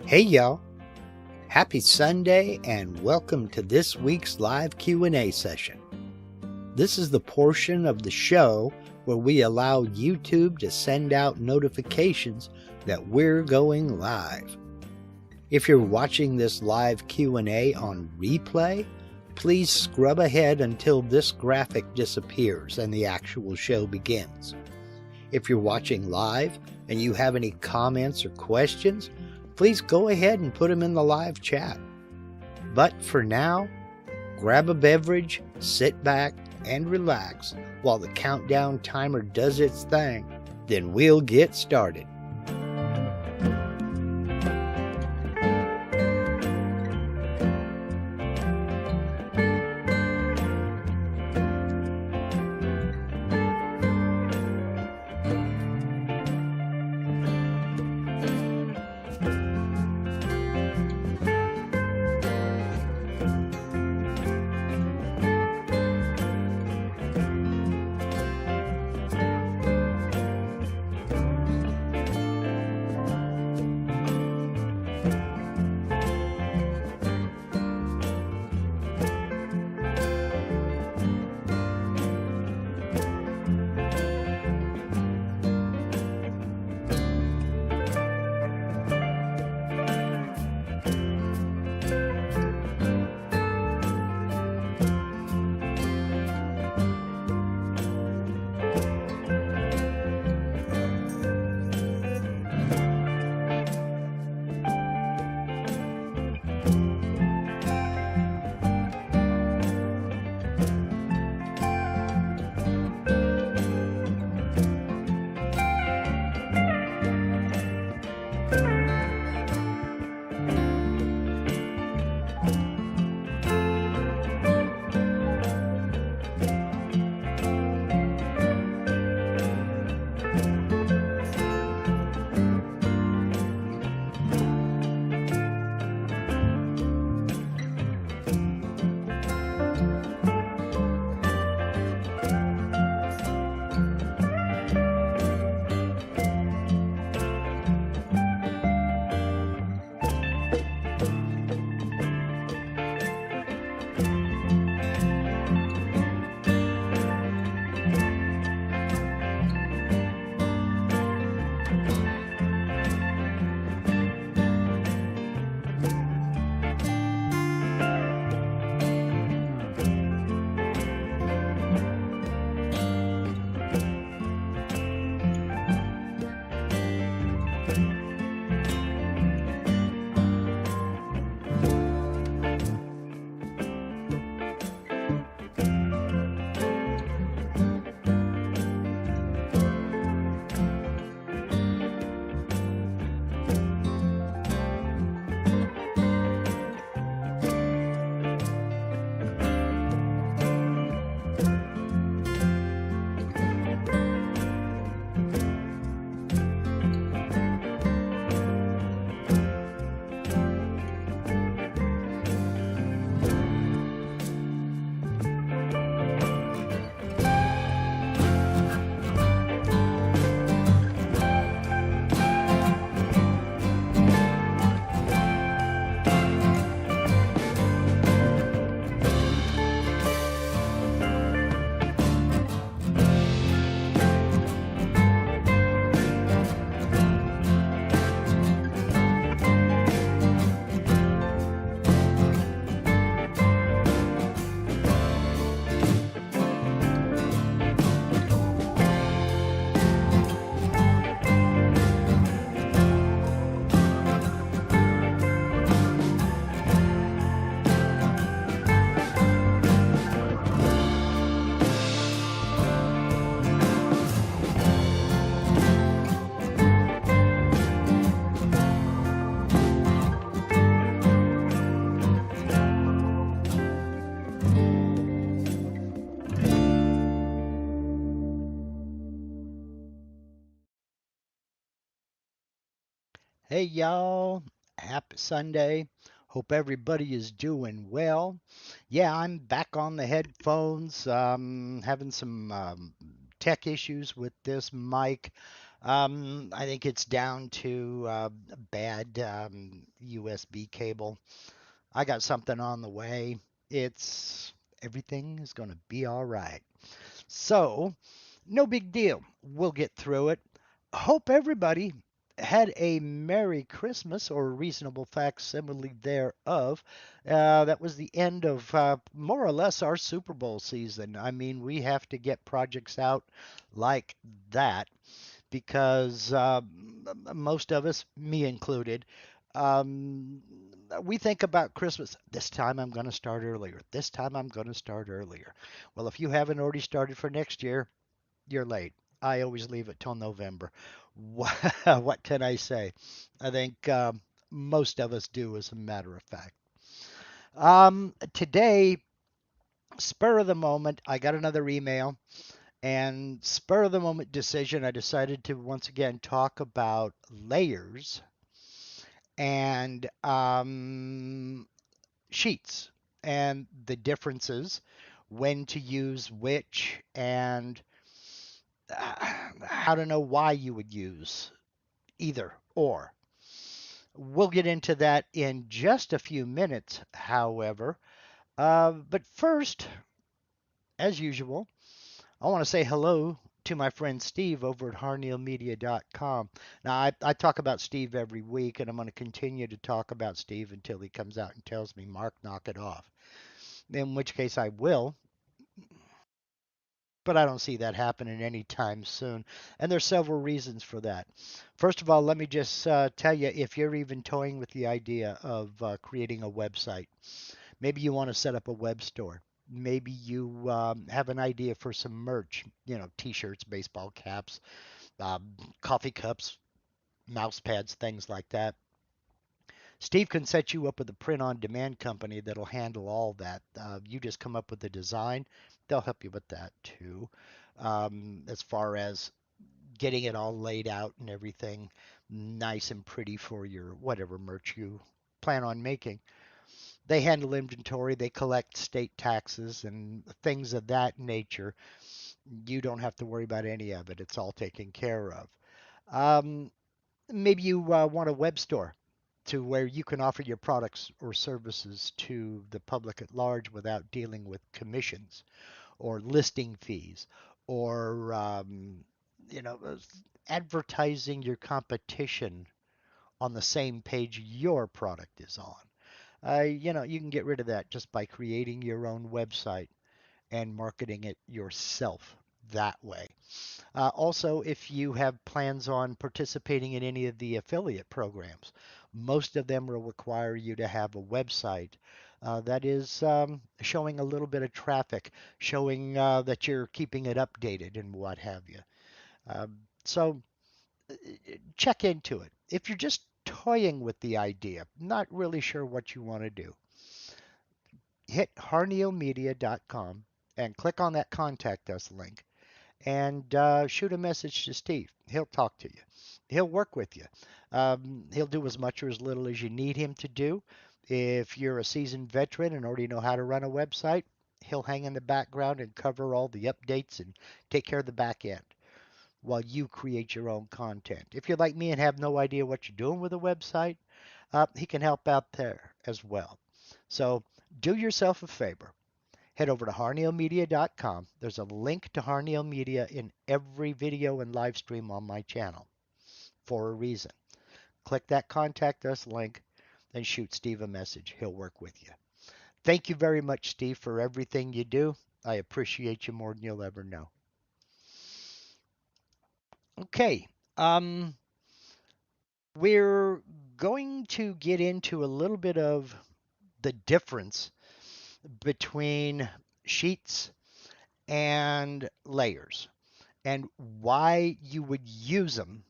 Hey y'all, happy Sunday and welcome to this week's live Q&A session. This is the portion of the show where we allow YouTube to send out notifications that we're going live. If you're watching this live Q&A on replay, please scrub ahead until this graphic disappears and the actual show begins. If you're watching live and you have any comments or questions, please go ahead and put them in the live chat. But for now, grab a beverage, sit back, and relax while the countdown timer does its thing. Then we'll get started. Hey y'all, happy Sunday. Hope everybody is doing well. Yeah, I'm back on the headphones. Having some tech issues with this mic. I think it's down to a bad USB cable. I got something on the way. It's Everything is going to be all right. So, no big deal. We'll get through it. Hope everybody had a Merry Christmas or a reasonable facsimile thereof. That was the end of more or less our Super Bowl season. I mean, we have to get projects out like that because most of us, me included, um, we think about Christmas. This time I'm going to start earlier. This time I'm going to start earlier. Well, if you haven't already started for next year, you're late. I always leave it till November. What can I say? I think most of us do, as a matter of fact. Today, spur of the moment, I got another email, and spur of the moment decision, I decided to once again talk about layers and sheets and the differences, when to use which, and how to know why you would use either or. We'll get into that in just a few minutes, however. But first, as usual, I want to say hello to my friend Steve over at harneilmedia.com. Now, I talk about Steve every week, and I'm going to continue to talk about Steve until he comes out and tells me, Mark, knock it off. In which case I will, but I don't see that happening anytime soon. And there's several reasons for that. First of all, let me just tell you, if you're even toying with the idea of creating a website, maybe you want to set up a web store. Maybe you have an idea for some merch, T-shirts, baseball caps, coffee cups, mouse pads, things like that. Steve can set you up with a print-on-demand company that'll handle all that. You just come up with the design. They'll help you with that too. As far as getting it all laid out and everything nice and pretty for your whatever merch you plan on making. They handle inventory, they collect state taxes and things of that nature. You don't have to worry about any of it. It's all taken care of. Um, Maybe you want a web store to where you can offer your products or services to the public at large without dealing with commissions or listing fees or you know uh, advertising your competition on the same page your product is on. You can get rid of that just by creating your own website and marketing it yourself that way. Also, if you have plans on participating in any of the affiliate programs, most of them will require you to have a website that is showing a little bit of traffic, showing that you're keeping it updated and what have you. So check into it. If you're just toying with the idea, not really sure what you want to do, hit harneilmedia.com and click on that contact us link and shoot a message to Steve. He'll talk to you. He'll work with you. He'll do as much or as little as you need him to do. If you're a seasoned veteran and already know how to run a website, he'll hang in the background and cover all the updates and take care of the back end while you create your own content. If you're like me and have no idea what you're doing with a website, he can help out there as well. So do yourself a favor. Head over to harneilmedia.com. There's a link to Harneil Media in every video and live stream on my channel for a reason. Click that contact us link and shoot Steve a message. He'll work with you. Thank you very much, Steve, for everything you do. I appreciate you more than you'll ever know. Okay, we're going to get into a little bit of the difference between sheets and layers and why you would use them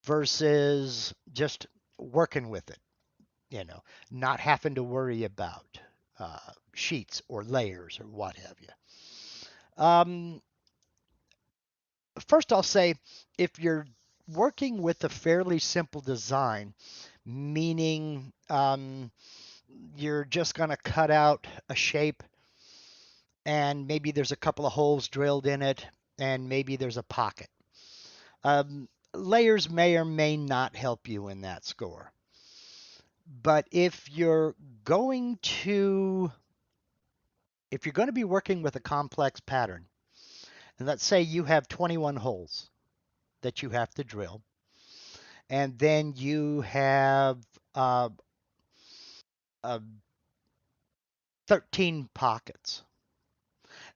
versus just working with it, you know, not having to worry about sheets or layers or what have you. Um, First, I'll say if you're working with a fairly simple design, meaning you're just going to cut out a shape and maybe there's a couple of holes drilled in it and maybe there's a pocket. Layers may or may not help you in that score. But going to if you're going to be working with a complex pattern, and let's say you have 21 holes that you have to drill, and then you have uh, uh, 13 pockets,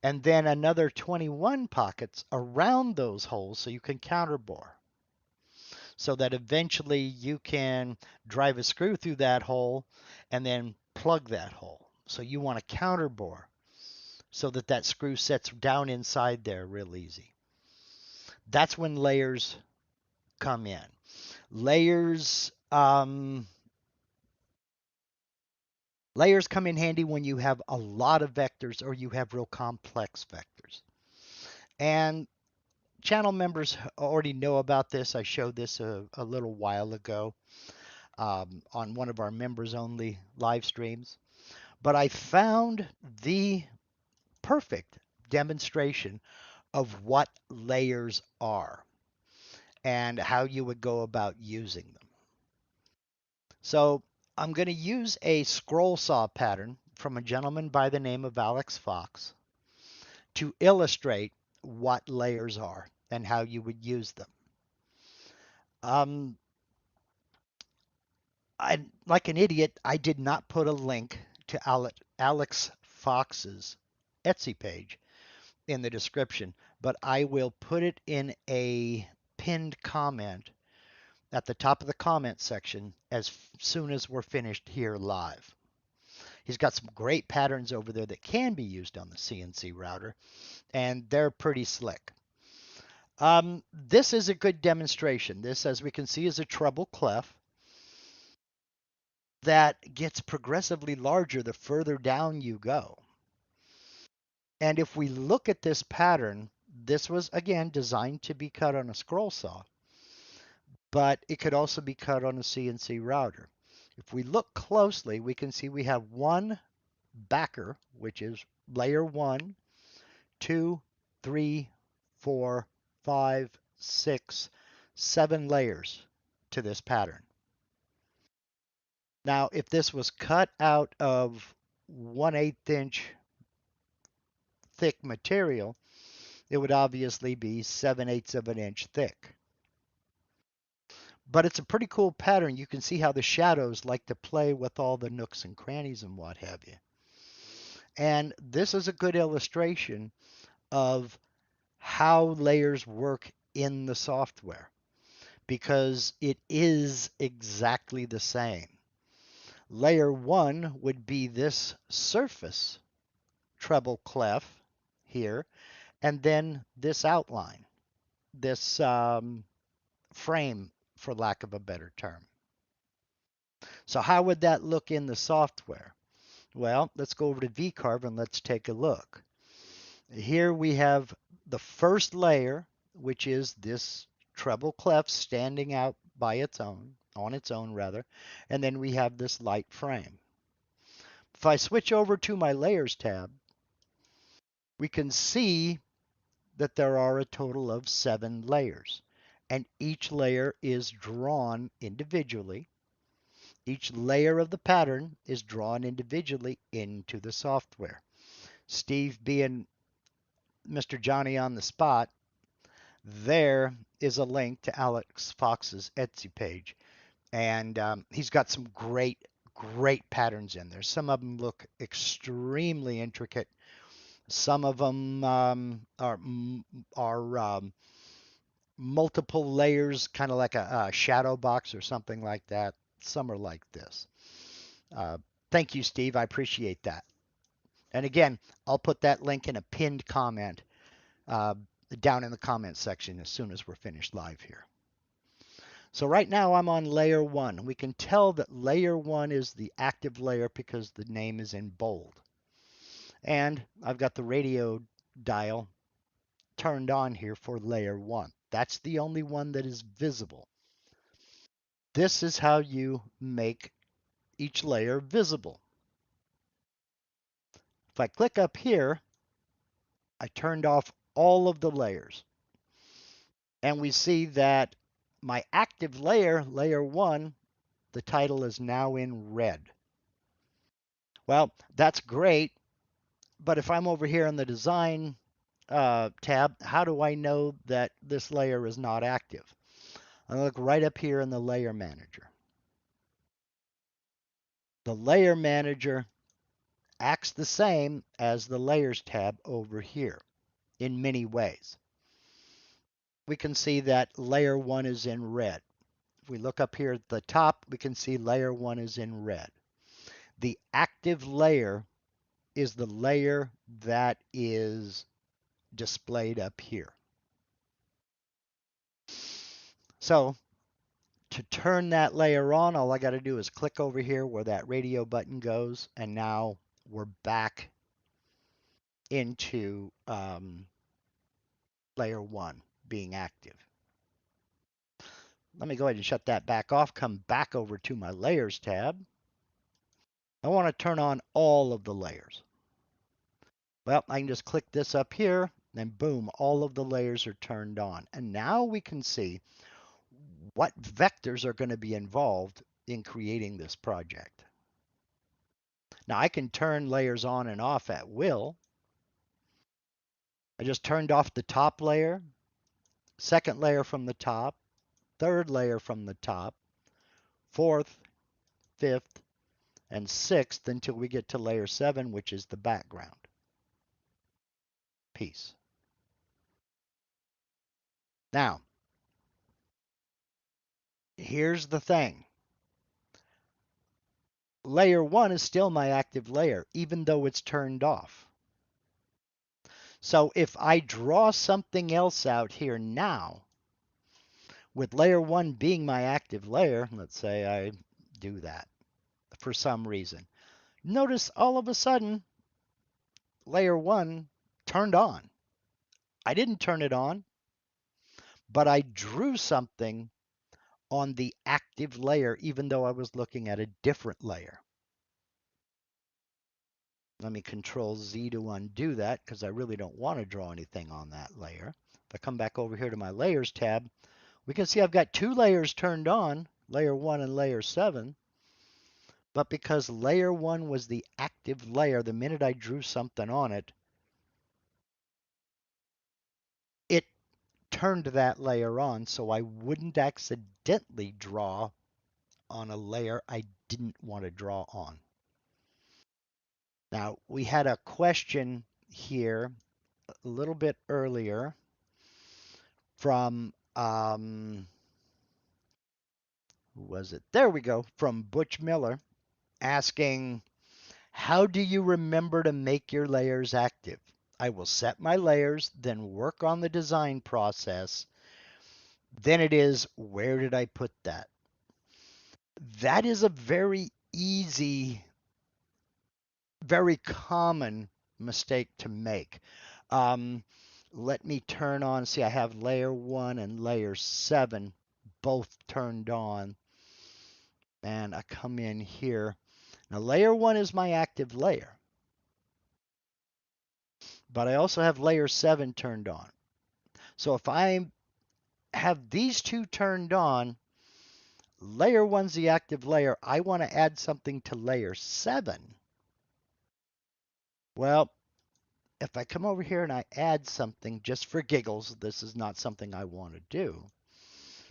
and then another 21 pockets around those holes so you can counterbore. So that eventually you can drive a screw through that hole and then plug that hole. So you want to counterbore so that that screw sets down inside there real easy. That's when layers come in. Layers layers come in handy when you have a lot of vectors or you have real complex vectors. And channel members already know about this. I showed this a little while ago on one of our members only live streams. But I found the perfect demonstration of what layers are and how you would go about using them. So I'm going to use a scroll saw pattern from a gentleman by the name of Alex Fox to illustrate what layers are and how you would use them. Like an idiot, I did not put a link to Alex Fox's Etsy page in the description, but I will put it in a pinned comment at the top of the comment section as soon as we're finished here live. He's got some great patterns over there that can be used on the CNC router, and they're pretty slick. This is a good demonstration. This, as we can see, is a treble clef that gets progressively larger the further down you go. And if we look at this pattern, this was, again, designed to be cut on a scroll saw, but it could also be cut on a CNC router. If we look closely, we can see we have one backer, which is layer 1, 2, 3, 4, 5, 6, 7 layers to this pattern. Now, if this was cut out of 1/8 inch thick material, it would obviously be 7/8 of an inch thick. But it's a pretty cool pattern. You can see how the shadows like to play with all the nooks and crannies and what have you. And this is a good illustration of how layers work in the software because it is exactly the same. Layer 1 would be this surface treble clef here, and then this outline, this frame, for lack of a better term. So how would that look in the software? Well, let's go over to VCarve and let's take a look. Here we have the first layer, which is this treble clef standing out by its own, on its own rather, and then we have this light frame. If I switch over to my layers tab, we can see that there are a total of 7 layers, and each layer is drawn individually. Each layer of the pattern is drawn individually into the software. Steve being Mr. Johnny on the spot, there is a link to Alex Fox's Etsy page, and he's got some great patterns in there. Some of them look extremely intricate. Some of them are multiple layers, kind of like a shadow box or something like that. Some are like this. Thank you, Steve. I appreciate that. And again, I'll put that link in a pinned comment down in the comment section as soon as we're finished live here. So right now I'm on layer 1. We can tell that layer 1 is the active layer because the name is in bold. And I've got the radio dial turned on here for layer 1. That's the only one that is visible. This is how you make each layer visible. If I click up here, I turned off all of the layers. And we see that my active layer, layer 1, the title is now in red. Well, that's great, but if I'm over here in the design tab, how do I know that this layer is not active? I look right up here in the layer manager. The layer manager acts the same as the layers tab over here in many ways. We can see that layer 1 is in red. If we look up here at the top, we can see layer 1 is in red. The active layer is the layer that is displayed up here. So to turn that layer on, all I got to do is click over here where that radio button goes, and now we're back into layer 1 being active. Let me go ahead and shut that back off, come back over to my layers tab. I want to turn on all of the layers. Well, I can just click this up here, and boom, all of the layers are turned on. And now we can see what vectors are going to be involved in creating this project. Now I can turn layers on and off at will. I just turned off the top layer, second layer from the top, third layer from the top, fourth, fifth, and sixth until we get to layer 7, which is the background piece. Now, here's the thing. Layer 1 is still my active layer, even though it's turned off. So if I draw something else out here now, with layer 1 being my active layer, let's say I do that for some reason. Notice all of a sudden, layer 1 turned on. I didn't turn it on, but I drew something on the active layer, even though I was looking at a different layer. Let me Control Z to undo that because I really don't want to draw anything on that layer. If I come back over here to my layers tab, we can see I've got 2 layers turned on, layer 1 and layer 7. But because layer 1 was the active layer, the minute I drew something on it, it turned that layer on so I wouldn't accidentally draw on a layer I didn't want to draw on. Now, we had a question here a little bit earlier from, who was it? There we go, from Butch Miller, asking, how do you remember to make your layers active? I will set my layers, then work on the design process. Then it is, where did I put that? That is a very easy, very common mistake to make. Let me turn on, see I have layer 1 and layer 7 both turned on. And I come in here. Now layer 1 is my active layer. But I also have layer 7 turned on. So if I have these two turned on, layer 1's the active layer. I want to add something to layer 7. Well, if I come over here and I add something just for giggles, this is not something I want to do.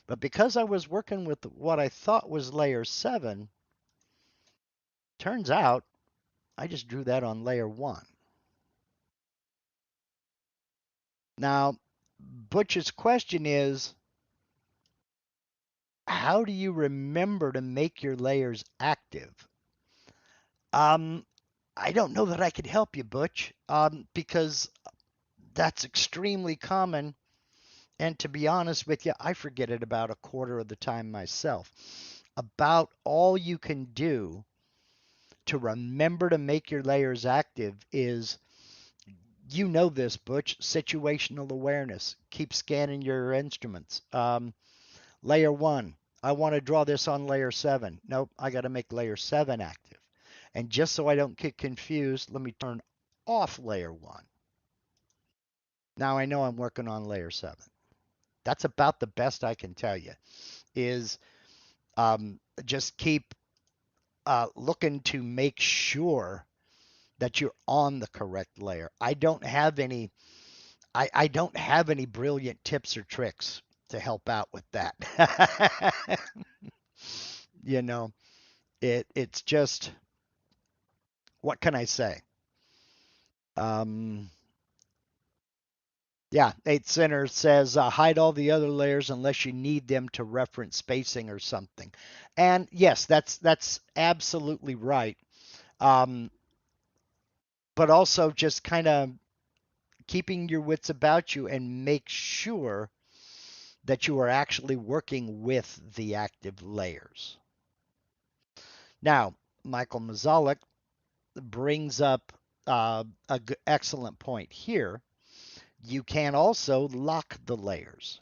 But because I was working with what I thought was layer 7, turns out I just drew that on layer 1. Now, Butch's question is, how do you remember to make your layers active? I don't know that I could help you, Butch, because that's extremely common. And to be honest with you, I forget it about a quarter of the time myself. About all you can do to remember to make your layers active is, you know this, Butch, situational awareness. Keep scanning your instruments. Layer 1, I want to draw this on layer 7. Nope, I got to make layer 7 active. And just so I don't get confused, let me turn off layer 1. Now I know I'm working on layer 7. That's about the best I can tell you. Is just keep looking to make sure that you're on the correct layer. I don't have any brilliant tips or tricks to help out with that. you know, it's just, what can I say? Um, yeah, 8th Center says hide all the other layers unless you need them to reference spacing or something. And yes, that's absolutely right. Um, but also just kind of keeping your wits about you and make sure that you are actually working with the active layers. Now, Michael Mazalik brings up an excellent point here. You can also lock the layers.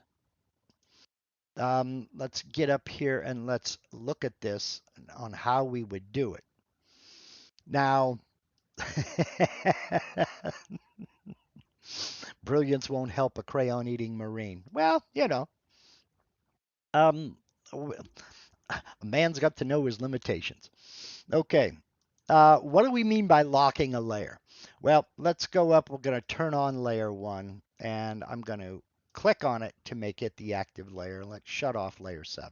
Let's get up here and let's look at this on how we would do it. Now, brilliance won't help a crayon eating Marine. Well, um, a man's got to know his limitations. Okay. What do we mean by locking a layer? Well, let's go up. We're going to turn on layer 1, and I'm going to click on it to make it the active layer. Let's shut off layer 7.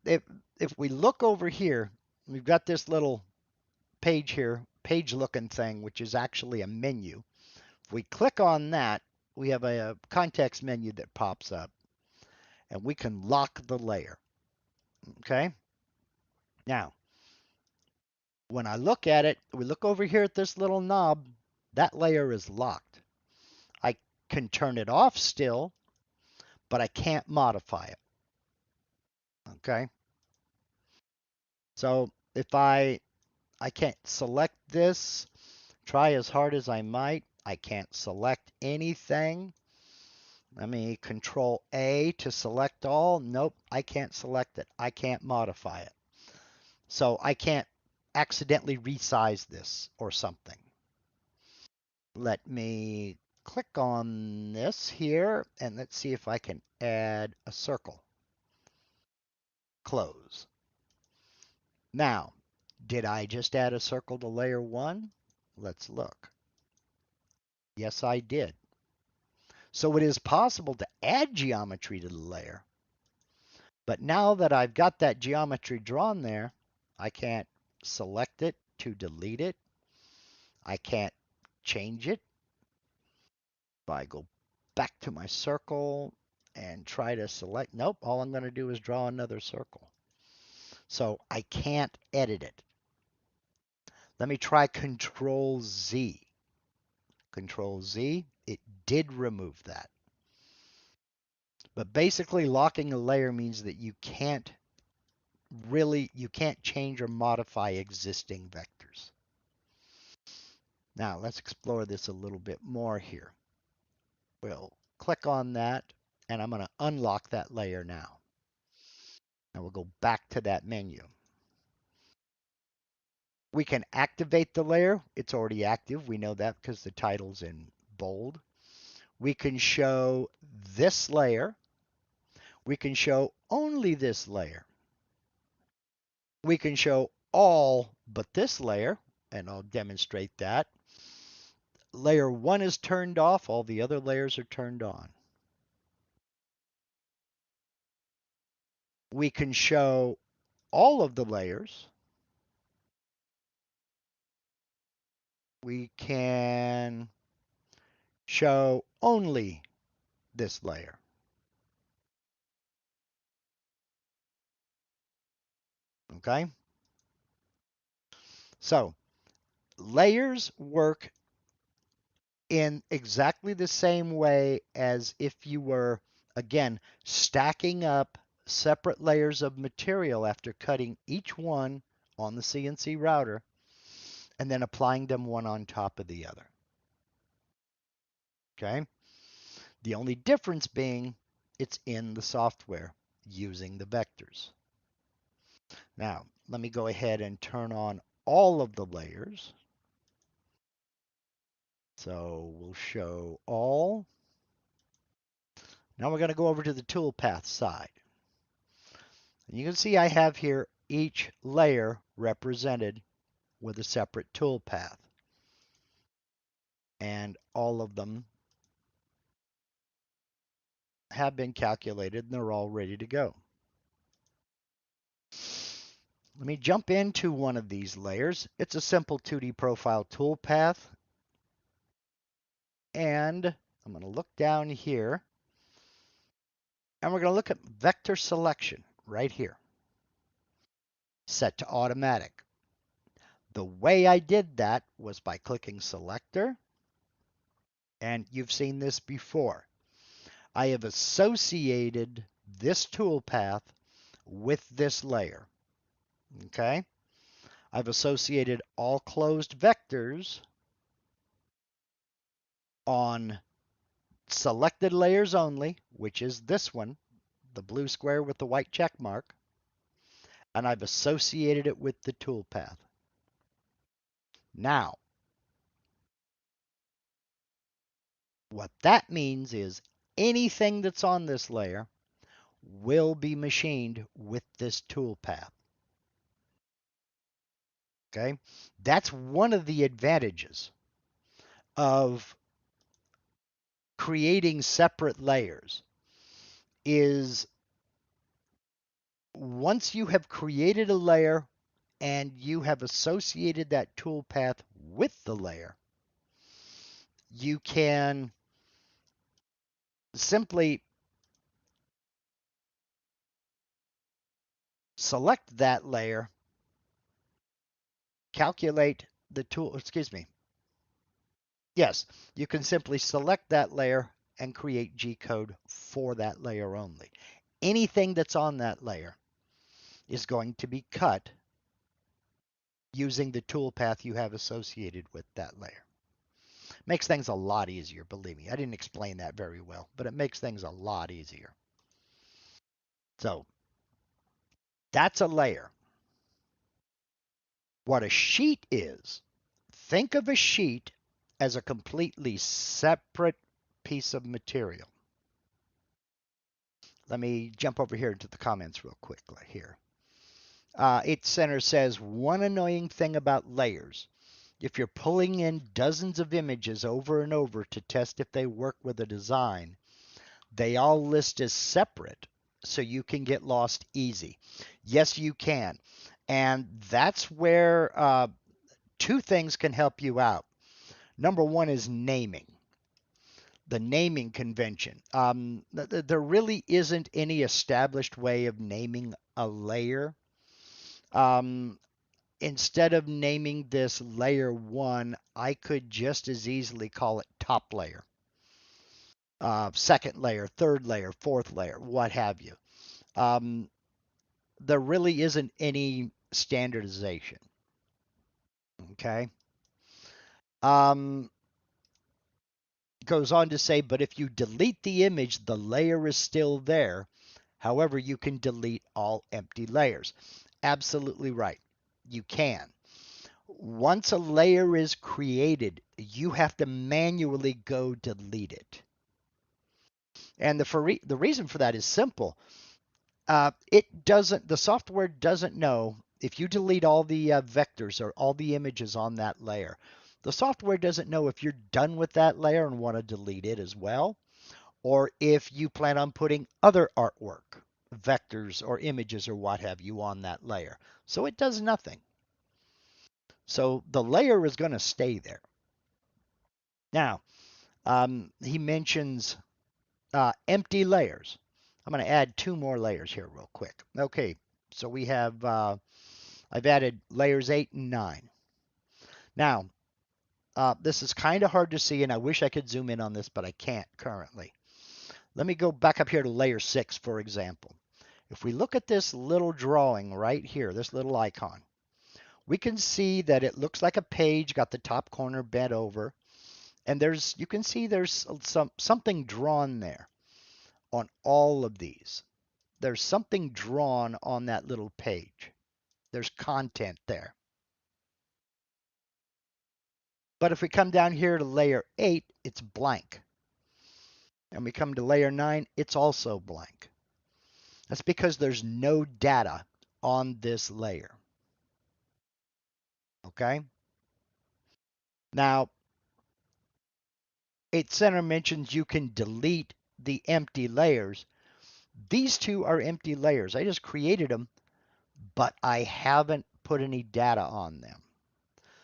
If we look over here, we've got this little page here, page looking thing, which is actually a menu. If we click on that, we have a context menu that pops up, and we can lock the layer. Okay. Now, when I look at it, we look over here at this little knob, that layer is locked. I can turn it off still, but I can't modify it. Okay. So if I can't select this, try as hard as I might, I can't select anything. Let me control A to select all. Nope, I can't select it. I can't modify it. So I can't accidentally resize this or something. Let me click on this here and let's see if I can add a circle. Close. Now, did I just add a circle to layer 1? Let's look. Yes, I did. So it is possible to add geometry to the layer, but now that I've got that geometry drawn there, I can't select it to delete it. I can't change it. If I go back to my circle and try to select, nope, all I'm going to do is draw another circle. So I can't edit it. Let me try Control Z. Control Z, it did remove that. But basically locking a layer means that you can't change or modify existing vectors. Now let's explore this a little bit more here. We'll click on that and I'm going to unlock that layer now. Now we'll go back to that menu. We can activate the layer. It's already active. We know that because the title's in bold. We can show this layer. We can show only this layer. We can show all but this layer, and I'll demonstrate that. Layer 1 is turned off. All the other layers are turned on. We can show all of the layers. We can show only this layer. Okay? So, layers work in exactly the same way as if you were, again, stacking up separate layers of material after cutting each one on the CNC router and then applying them one on top of the other. Okay? The only difference being it's in the software using the vectors. Now, let me go ahead and turn on all of the layers. So we'll show all. Now we're going to go over to the toolpath side. And you can see I have here each layer represented with a separate toolpath. And all of them have been calculated and they're all ready to go. Let me jump into one of these layers. It's a simple 2D profile toolpath. And I'm going to look down here. And we're going to look at vector selection right here. Set to automatic. The way I did that was by clicking selector. And you've seen this before. I have associated this toolpath with this layer. Okay? I've associated all closed vectors on selected layers only, which is this one, the blue square with the white check mark, and I've associated it with the toolpath. Now, what that means is anything that's on this layer will be machined with this toolpath. Okay? That's one of the advantages of creating separate layers is once you have created a layer and you have associated that toolpath with the layer, you can simply select that layer, calculate the tool, excuse me. Yes, you can simply select that layer and create G-code for that layer only. Anything that's on that layer is going to be cut using the toolpath you have associated with that layer. Makes things a lot easier, believe me. I didn't explain that very well, but it makes things a lot easier. So that's a layer. What a sheet is, think of a sheet as a completely separate piece of material. Let me jump over here into the comments real quickly here. It Center says, one annoying thing about layers. If you're pulling in dozens of images over and over to test if they work with a design, they all list as separate, so you can get lost easy. Yes, you can. And that's where two things can help you out. Number one is naming. The naming convention. There really isn't any established way of naming a layer. Instead of naming this layer 1, I could just as easily call it top layer, second layer, third layer, fourth layer, what have you. There really isn't any standardization. Okay. Goes on to say, but if you delete the image, the layer is still there. However, you can delete all empty layers. Absolutely right. You can. Once a layer is created, you have to manually go delete it. And the reason for that is simple. The software doesn't know if you delete all the vectors or all the images on that layer. The software doesn't know if you're done with that layer and want to delete it as well, or if you plan on putting other artwork, vectors or images or what have you on that layer. So it does nothing. So the layer is going to stay there. Now, he mentions empty layers. I'm going to add two more layers here real quick. Okay, so we have, I've added layers 8 and 9. Now, this is kind of hard to see, and I wish I could zoom in on this, but I can't currently. Let me go back up here to layer 6, for example. If we look at this little drawing right here, this little icon, we can see that it looks like a page, got the top corner bent over, and you can see there's something drawn there on all of these. There's something drawn on that little page. There's content there. But if we come down here to layer 8, it's blank. and we come to layer 9, it's also blank. That's because there's no data on this layer. Okay? Now, 8 Center mentions you can delete the empty layers. These two are empty layers. I just created them, but I haven't put any data on them.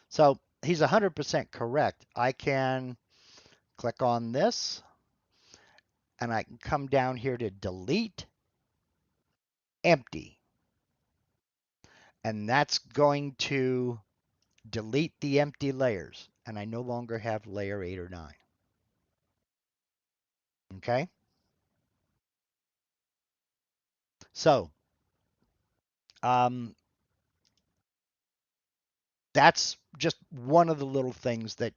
So he's 100% correct. I can click on this, and I can come down here to delete empty. And that's going to delete the empty layers. And I no longer have layer 8 or 9. Okay? So, that's just one of the little things that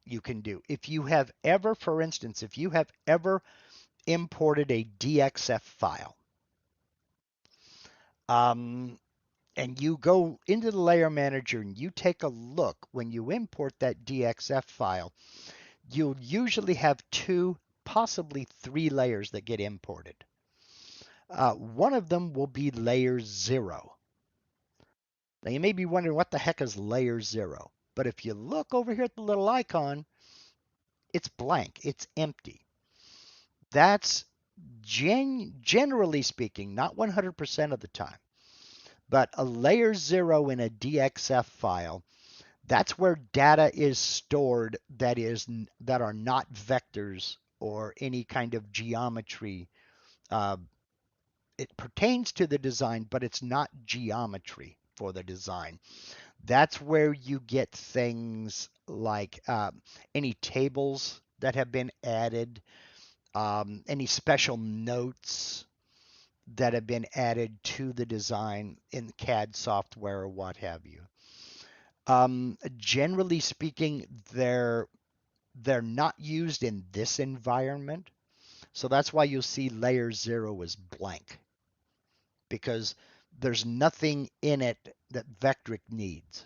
you can do. If you have ever, for instance, if you have ever imported a DXF file, and you go into the layer manager and you take a look when you import that DXF file, you'll usually have 2, possibly 3 layers that get imported. One of them will be layer 0. Now you may be wondering what the heck is layer 0, but if you look over here at the little icon, it's blank, it's empty. That's generally speaking, not 100% of the time, but a layer 0 in a DXF file, that's where data is stored that are not vectors or any kind of geometry. It pertains to the design, but it's not geometry for the design. That's where you get things like any tables that have been added, any special notes that have been added to the design in CAD software or what have you. Generally speaking, they're not used in this environment. So that's why you'll see layer 0 is blank, because there's nothing in it that Vectric needs.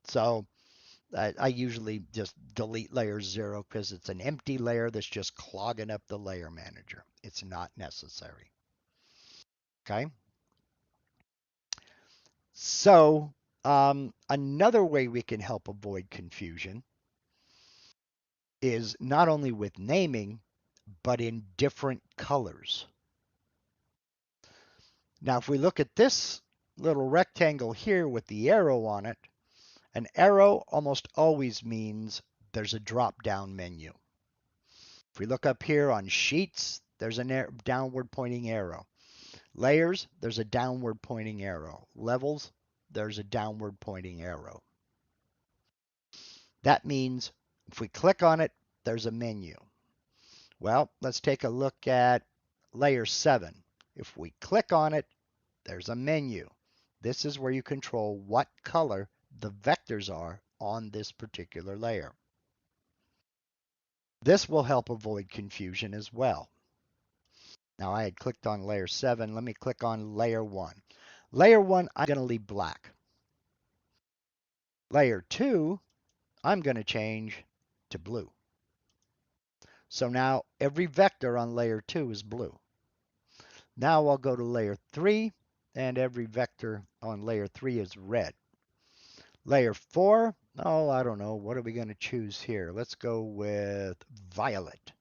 So I usually just delete layer 0 because it's an empty layer that's just clogging up the layer manager. It's not necessary. Okay. So another way we can help avoid confusion is not only with naming, but in different colors. Now, if we look at this little rectangle here with the arrow on it, an arrow almost always means there's a drop-down menu. If we look up here on sheets, there's a downward pointing arrow. Layers, there's a downward pointing arrow. Levels, there's a downward pointing arrow. That means if we click on it, there's a menu. Well, let's take a look at layer 7. If we click on it, there's a menu. This is where you control what color the vectors are on this particular layer. This will help avoid confusion as well. Now I had clicked on layer 7. Let me click on layer 1. Layer 1, I'm going to leave black. Layer 2, I'm going to change to blue. So now every vector on layer 2 is blue. Now I'll go to layer 3, and every vector on layer 3 is red. Layer 4, oh, I don't know. What are we going to choose here? Let's go with violet.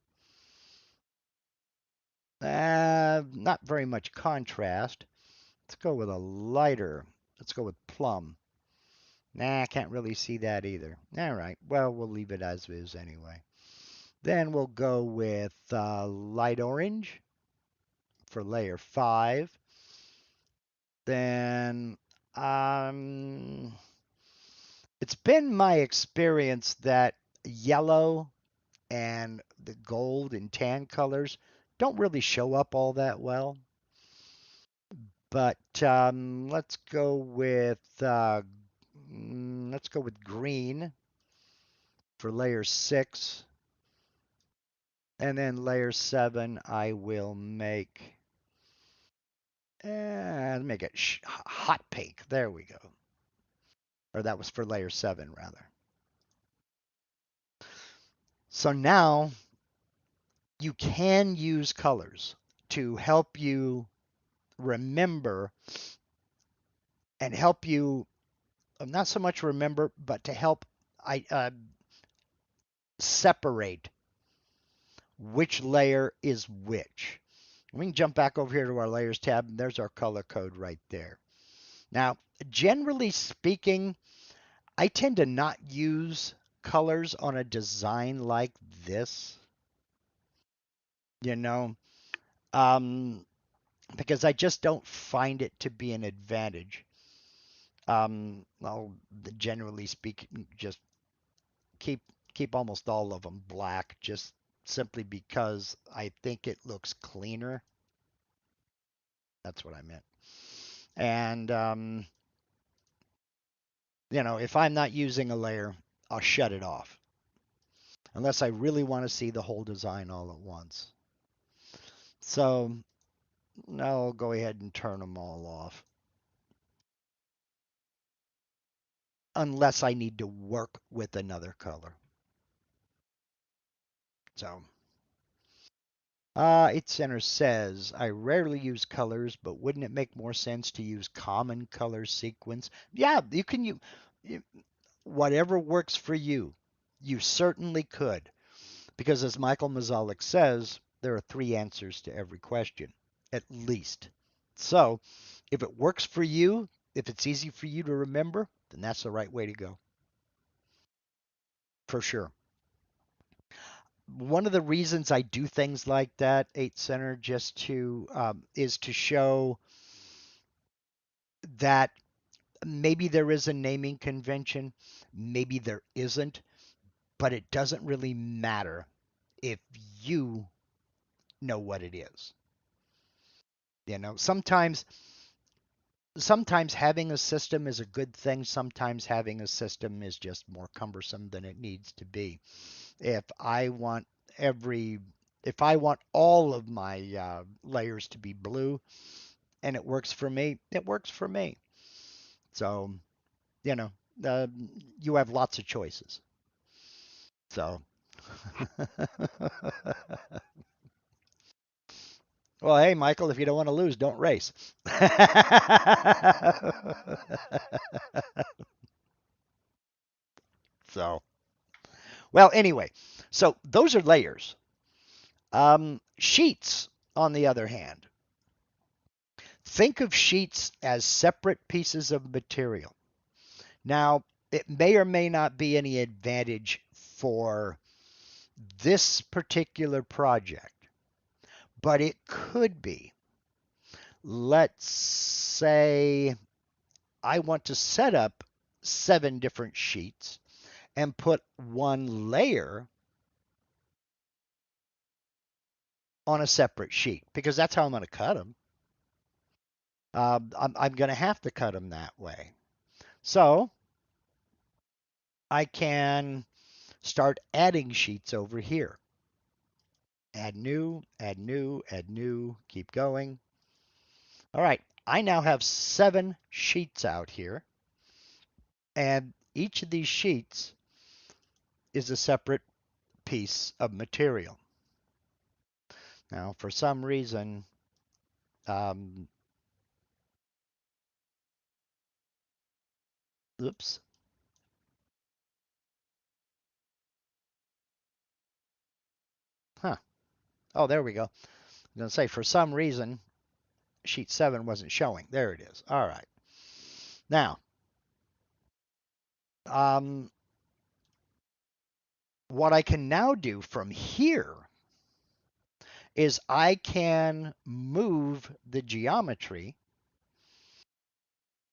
Not very much contrast. Let's go with a lighter. Let's go with plum. Nah, I can't really see that either. All right, well, we'll leave it as is anyway. Then we'll go with light orange for layer 5. Then it's been my experience that yellow and the gold and tan colors don't really show up all that well. But let's go with green for layer 6. And then layer 7, I will make it hot pink. There we go. Or that was for layer 7, rather. So now you can use colors to help you remember and help you not so much remember, but to help I separate which layer is which. We can jump back over here to our layers tab, and there's our color code right there. Now, generally speaking, I tend to not use colors on a design like this, you know, um, because I just don't find it to be an advantage. I'll generally speaking just keep keep almost all of them black, just simply because I think it looks cleaner. That's what I meant. And if I'm not using a layer, I'll shut it off unless I really want to see the whole design all at once. So I'll go ahead and turn them all off unless I need to work with another color. So 8 Center says, I rarely use colors, but wouldn't it make more sense to use common color sequence? Yeah, you can use whatever works for you. You certainly could. Because as Michael Mazalik says, there are 3 answers to every question, at least. So if it works for you, if it's easy for you to remember, then that's the right way to go. For sure. One of the reasons I do things like that, 8 Center, just to is to show that maybe there is a naming convention, maybe there isn't, but it doesn't really matter if you know what it is. Sometimes having a system is a good thing. Sometimes having a system is just more cumbersome than it needs to be. If I want every if I want all of my layers to be blue and it works for me, it works for me. So, you know, uh, you have lots of choices. So, well, hey, Michael, if you don't want to lose, don't race. So, well, anyway, so those are layers. Sheets, on the other hand, think of sheets as separate pieces of material. Now, it may or may not be any advantage for this particular project, but it could be. Let's say I want to set up 7 different sheets and put one layer on a separate sheet because that's how I'm going to cut them. I'm going to have to cut them that way. So I can start adding sheets over here. Add new, add new, add new, keep going. All right, I now have 7 sheets out here, and each of these sheets is a separate piece of material. Now, for some reason, um, oops. Huh. Oh, there we go. I'm going to say for some reason, sheet 7 wasn't showing. There it is. All right. Now, um, what I can now do from here is I can move the geometry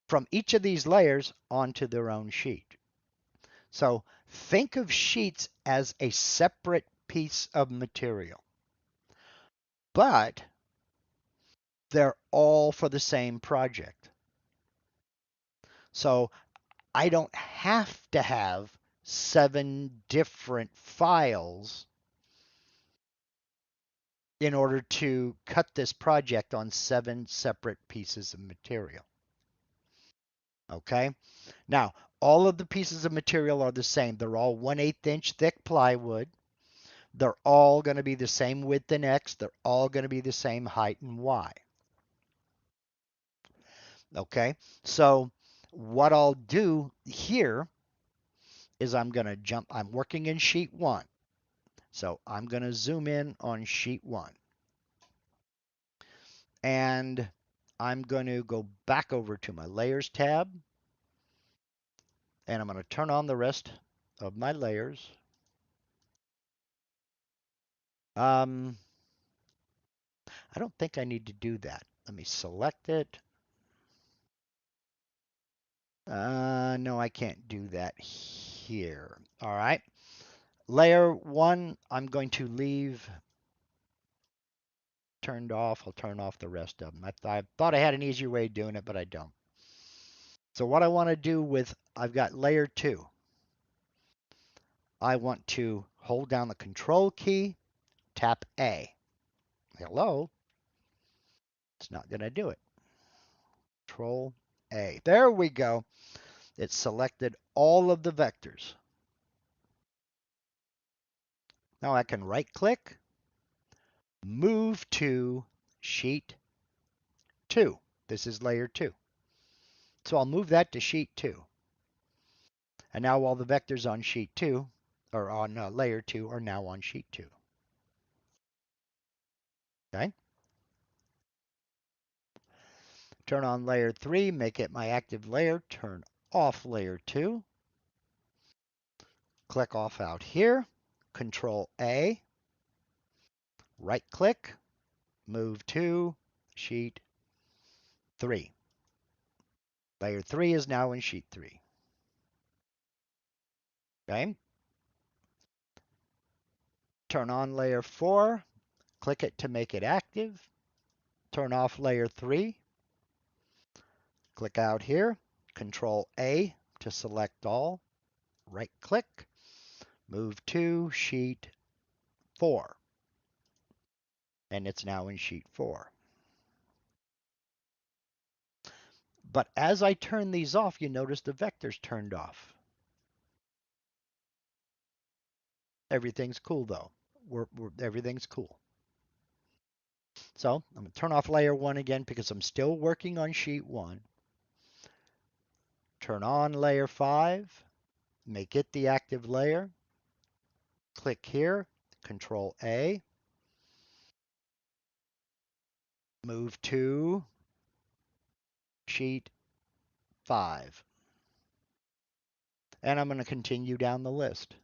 from each of these layers onto their own sheet. So think of sheets as a separate piece of material, but they're all for the same project. So I don't have to have 7 different files in order to cut this project on 7 separate pieces of material. Okay? Now, all of the pieces of material are the same. They're all 1/8 inch thick plywood. They're all going to be the same width in X. They're all going to be the same height in Y. Okay, so what I'll do here is I'm going to jump. I'm working in sheet 1. So I'm going to zoom in on sheet 1. And I'm going to go back over to my layers tab. And I'm going to turn on the rest of my layers. I don't think I need to do that. Let me select it. No, I can't do that here. All right. Layer 1, I'm going to leave turned off. I'll turn off the rest of them. I thought I had an easier way of doing it, but I don't. So what I want to do with, I've got layer 2. I want to hold down the control key, tap A. Hello? It's not going to do it. Control A. There we go. It selected all of the vectors. Now I can right click, move to sheet 2. This is layer 2. So I'll move that to sheet 2. And now all the vectors on sheet 2, or on layer 2, are now on sheet 2. Okay? Turn on layer 3, make it my active layer, turn off layer 2. Click off out here, Control A, right click, move to sheet 3. Layer 3 is now in sheet 3. Okay? Turn on layer 4, click it to make it active, turn off layer 3, click out here, Control A to select all, right click, move to sheet 4. And it's now in sheet 4. But as I turn these off, you notice the vectors turned off. Everything's cool though. Everything's cool. So I'm going to turn off layer 1 again because I'm still working on sheet 1. Turn on layer 5. Make it the active layer. Click here. Control A. Move to sheet 5. And I'm going to continue down the list.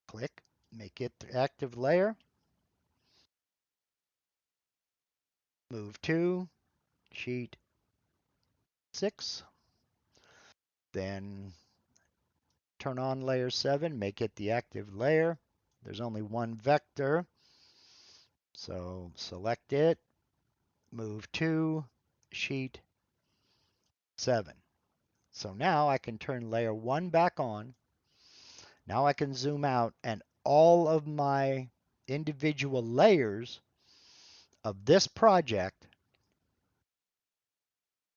Click. Make it the active layer. Move to sheet 6. Then turn on layer 7, make it the active layer. There's only one vector, so select it, move to sheet 7. So now I can turn layer 1 back on. Now I can zoom out and all of my individual layers of this project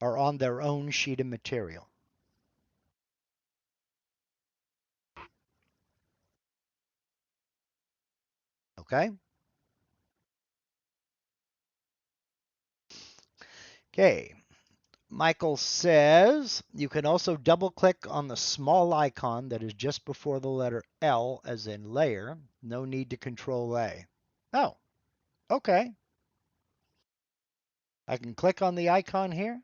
are on their own sheet of material. Okay? Okay. Michael says you can also double click on the small icon that is just before the letter L, as in layer. No need to control A. Oh, okay. I can click on the icon here.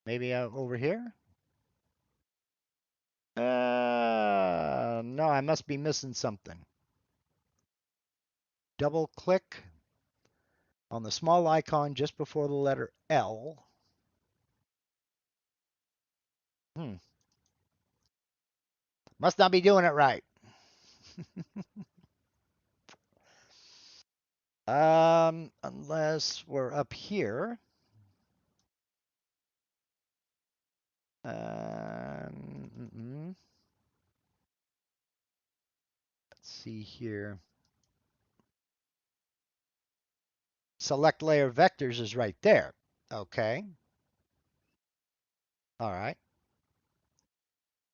Maybe over here. No, I must be missing something. Double click on the small icon just before the letter L. Must not be doing it right. Unless we're up here. Let's see here. Select layer vectors is right there. Okay. All right.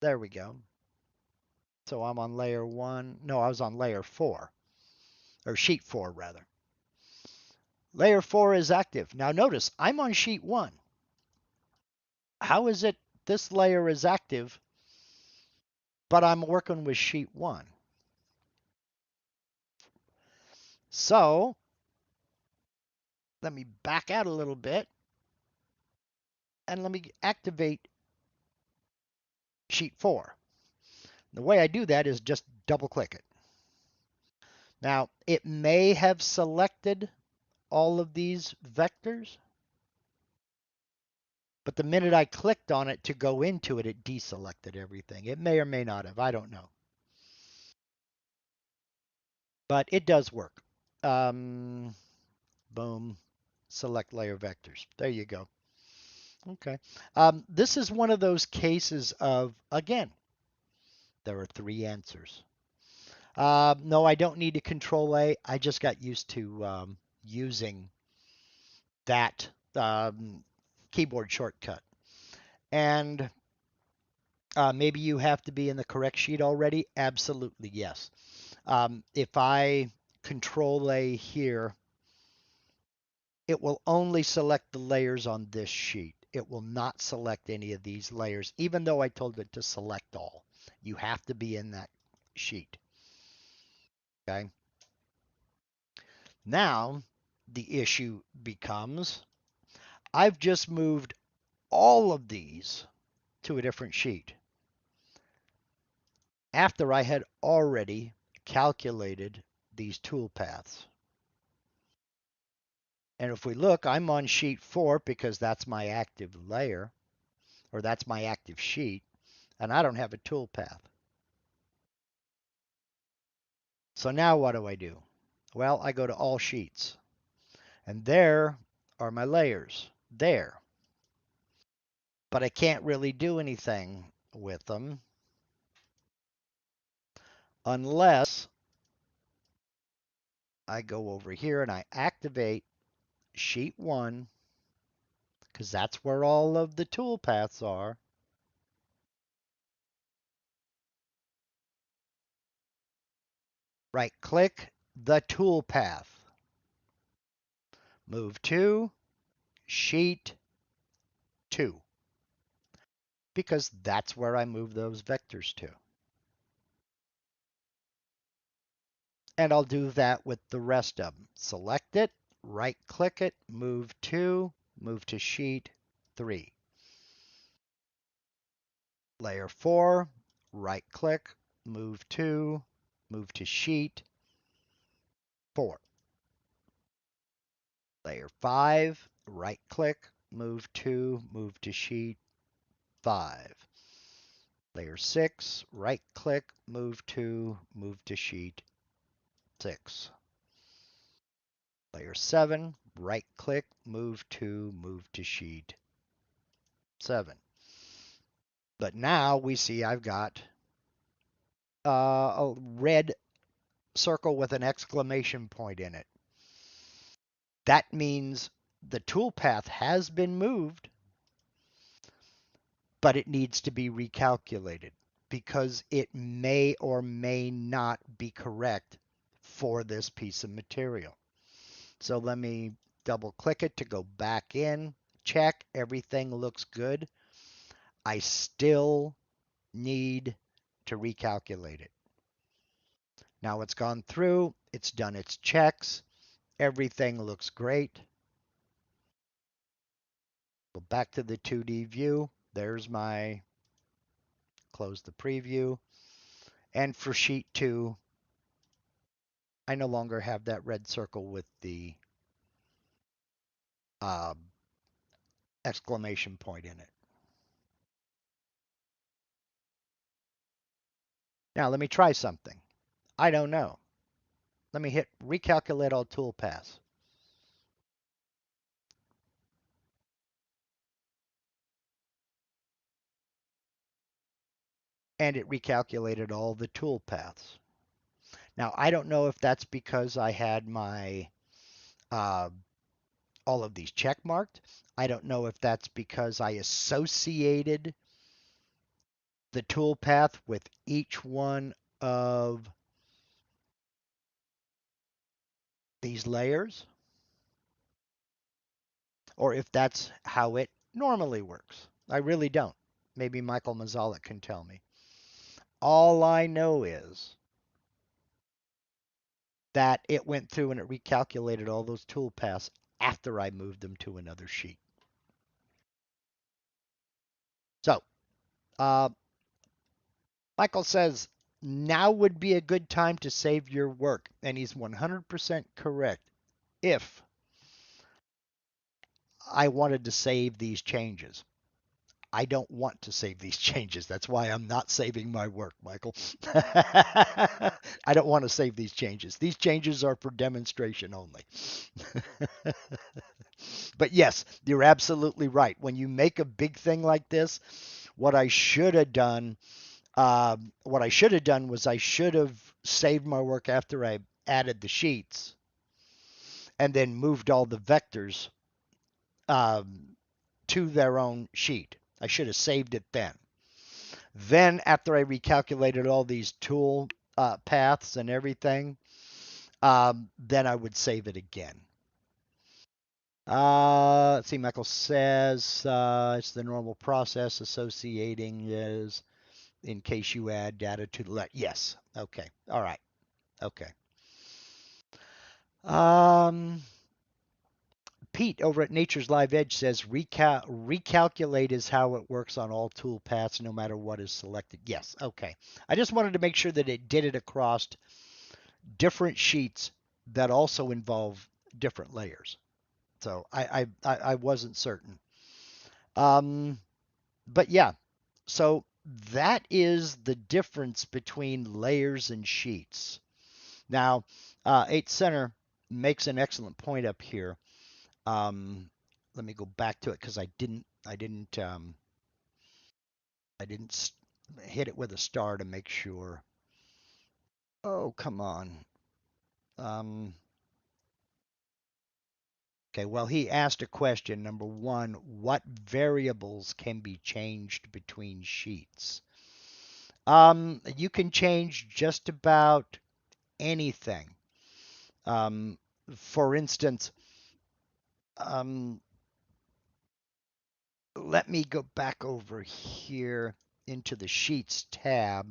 There we go. So I'm on layer 1. No, I was on layer 4, or sheet 4 rather. Layer 4 is active. Now notice, I'm on sheet 1. How is it this layer is active, but I'm working with sheet 1? So let me back out a little bit and let me activate sheet 4. The way I do that is just double click it. Now, it may have selected all of these vectors, but the minute I clicked on it to go into it, it deselected everything. It may or may not have. I don't know. But it does work. Boom. Select layer vectors. There you go. Okay. This is one of those cases of, again, there are 3 answers. No, I don't need a Control A. I just got used to using that keyboard shortcut. And maybe you have to be in the correct sheet already. Absolutely, yes. If I Control A here, it will only select the layers on this sheet. It will not select any of these layers, even though I told it to select all. You have to be in that sheet. Okay. Now, the issue becomes, I've just moved all of these to a different sheet after I had already calculated these tool paths. And if we look, I'm on sheet 4 because that's my active layer, or that's my active sheet, and I don't have a tool path. So now what do? Well, I go to all sheets, and there are my layers there. But I can't really do anything with them unless I go over here and I activate sheet 1, because that's where all of the tool paths are. Right click the tool path. Move to sheet 2, because that's where I move those vectors to. And I'll do that with the rest of them. Select it, right click it, move to sheet 3. Layer 4, right click, move to sheet 4. Layer 5, right click, move to sheet 5. Layer 6, right click, move to sheet 6. Layer 7, right click, move to sheet 7. But now we see I've got a red circle with an exclamation point in it. That means the toolpath has been moved, but it needs to be recalculated because it may or may not be correct for this piece of material. So let me double click it to go back in, check, everything looks good. I still need to recalculate it. Now it's gone through, it's done its checks, everything looks great. Go back to the 2D view. There's my, close the preview. And for sheet 2, I no longer have that red circle with the uh, exclamation point in it. Now let me try something. I don't know. Let me hit recalculate all toolpaths. And it recalculated all the toolpaths. Now I don't know if that's because I had my all of these check marked. I don't know if that's because I associated the tool path with each one of these layers, or if that's how it normally works. I really don't. Maybe Michael Mazalik can tell me. All I know is that it went through and it recalculated all those tool paths after I moved them to another sheet. So, uh, Michael says, now would be a good time to save your work. And he's 100% correct. If I wanted to save these changes, I don't want to save these changes. That's why I'm not saving my work, Michael. I don't want to save these changes. These changes are for demonstration only. But yes, you're absolutely right. When you make a big thing like this, what I should have done, was I should have saved my work after I added the sheets, and then moved all the vectors um, to their own sheet. I should have saved it then. Then, after I recalculated all these tool paths and everything, then I would save it again. Let's see, Michael says it's the normal process associating is in case you add data to the left. Yes. Okay. All right. Okay. Um, Pete over at Nature's Live Edge says recalculate is how it works on all tool paths, no matter what is selected. Yes. Okay. I just wanted to make sure that it did it across different sheets that also involve different layers. So I wasn't certain. Um, but yeah, so that is the difference between layers and sheets. Now, 8 Center makes an excellent point up here. Let me go back to it because I didn't hit it with a star to make sure. Oh, come on. Um, okay, well, he asked a question. Number one, what variables can be changed between sheets? You can change just about anything. Um, for instance, um, let me go back over here into the Sheets tab.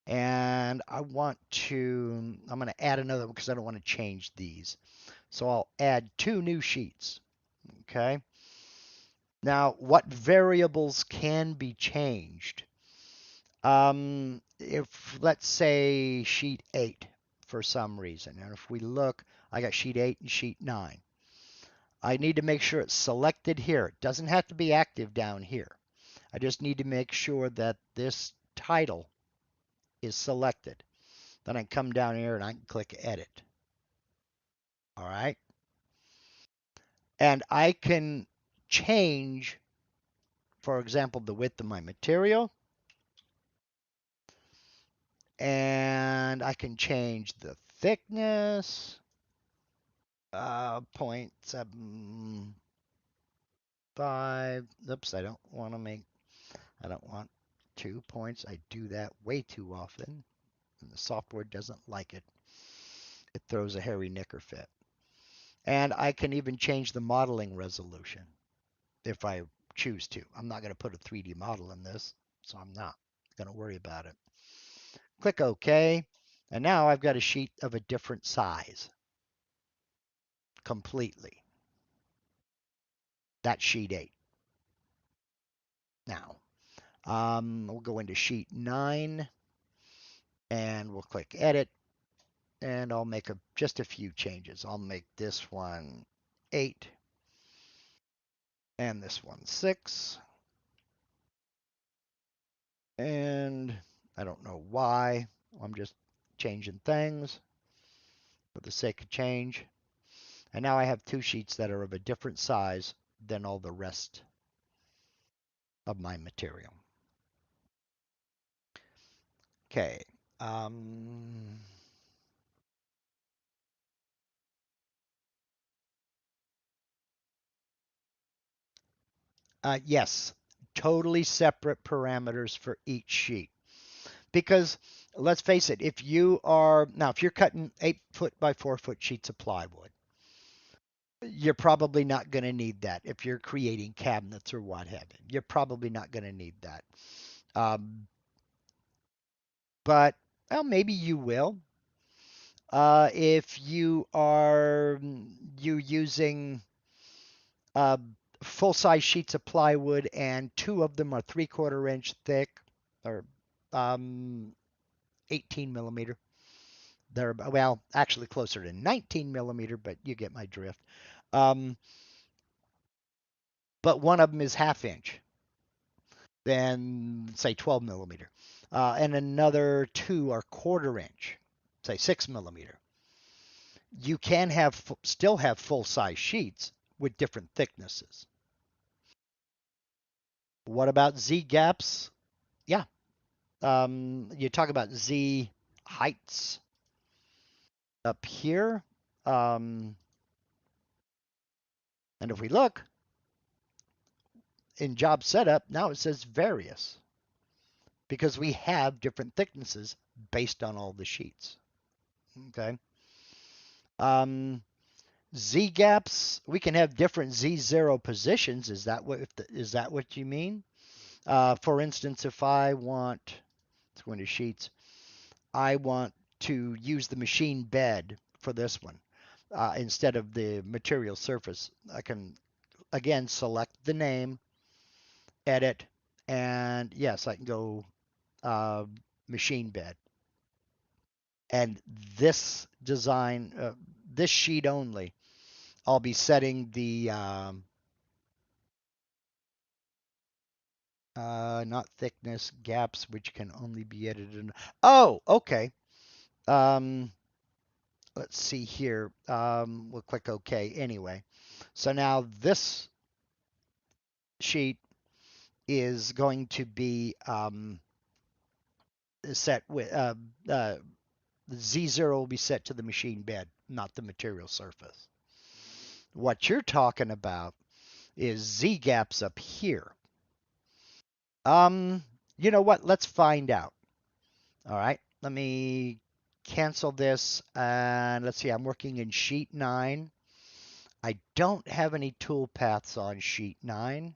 And I'm going to add another one because I don't want to change these. So I'll add 2 new sheets. Okay. Now, what variables can be changed? If let's say sheet 8 for some reason, and if we look, I got sheet 8 and sheet 9. I need to make sure it's selected here. It doesn't have to be active down here. I just need to make sure that this title is selected. Then I come down here and I can click edit. All right. And I can change, for example, the width of my material. And I can change the thickness. 0.75. Oops, I don't want 2 points. I do that way too often, and the software doesn't like it. It throws a hairy knicker fit. And I can even change the modeling resolution if I choose to. I'm not going to put a 3D model in this, so I'm not going to worry about it. Click OK, and now I've got a sheet of a different size completely. That's sheet 8. Now, we'll go into sheet 9, and we'll click edit, and I'll make just a few changes. I'll make this one 8, and this one 6. And I don't know why. I'm just changing things for the sake of change. And now I have 2 sheets that are of a different size than all the rest of my material. Okay. Yes, totally separate parameters for each sheet. Because let's face it, if you're cutting 8-foot by 4-foot sheets of plywood, you're probably not going to need that. If you're creating cabinets or what have you, you're probably not going to need that. Um, but well, maybe you will. If you using uh, full size sheets of plywood and two of them are 3/4 inch thick or um, 18 millimeter. They're well, actually closer to 19 millimeter, but you get my drift. Um, but one of them is 1/2 inch, then say 12 millimeter, and another two are 1/4 inch, say 6 millimeter. You can still have full size sheets with different thicknesses. What about Z gaps? Yeah, you talk about Z heights up here, um, and if we look in job setup, now it says various because we have different thicknesses based on all the sheets. Okay. Um, Z gaps, we can have different Z0 positions. Is that what you mean? For instance, if I want, let's go into sheets, I want to use the machine bed for this one instead of the material surface. I can again select the name, edit, and yes, I can go uh, machine bed. And this design, this sheet only, I'll be setting the not thickness gaps, which can only be edited. Oh, okay. Um, let's see here. We'll click OK anyway. So now this sheet is going to be set with Z0 will be set to the machine bed, not the material surface. What you're talking about is Z gaps up here. Um, you know what? Let's find out. All right. Let me cancel this and let's see. I'm working in sheet 9. I don't have any tool paths on sheet 9.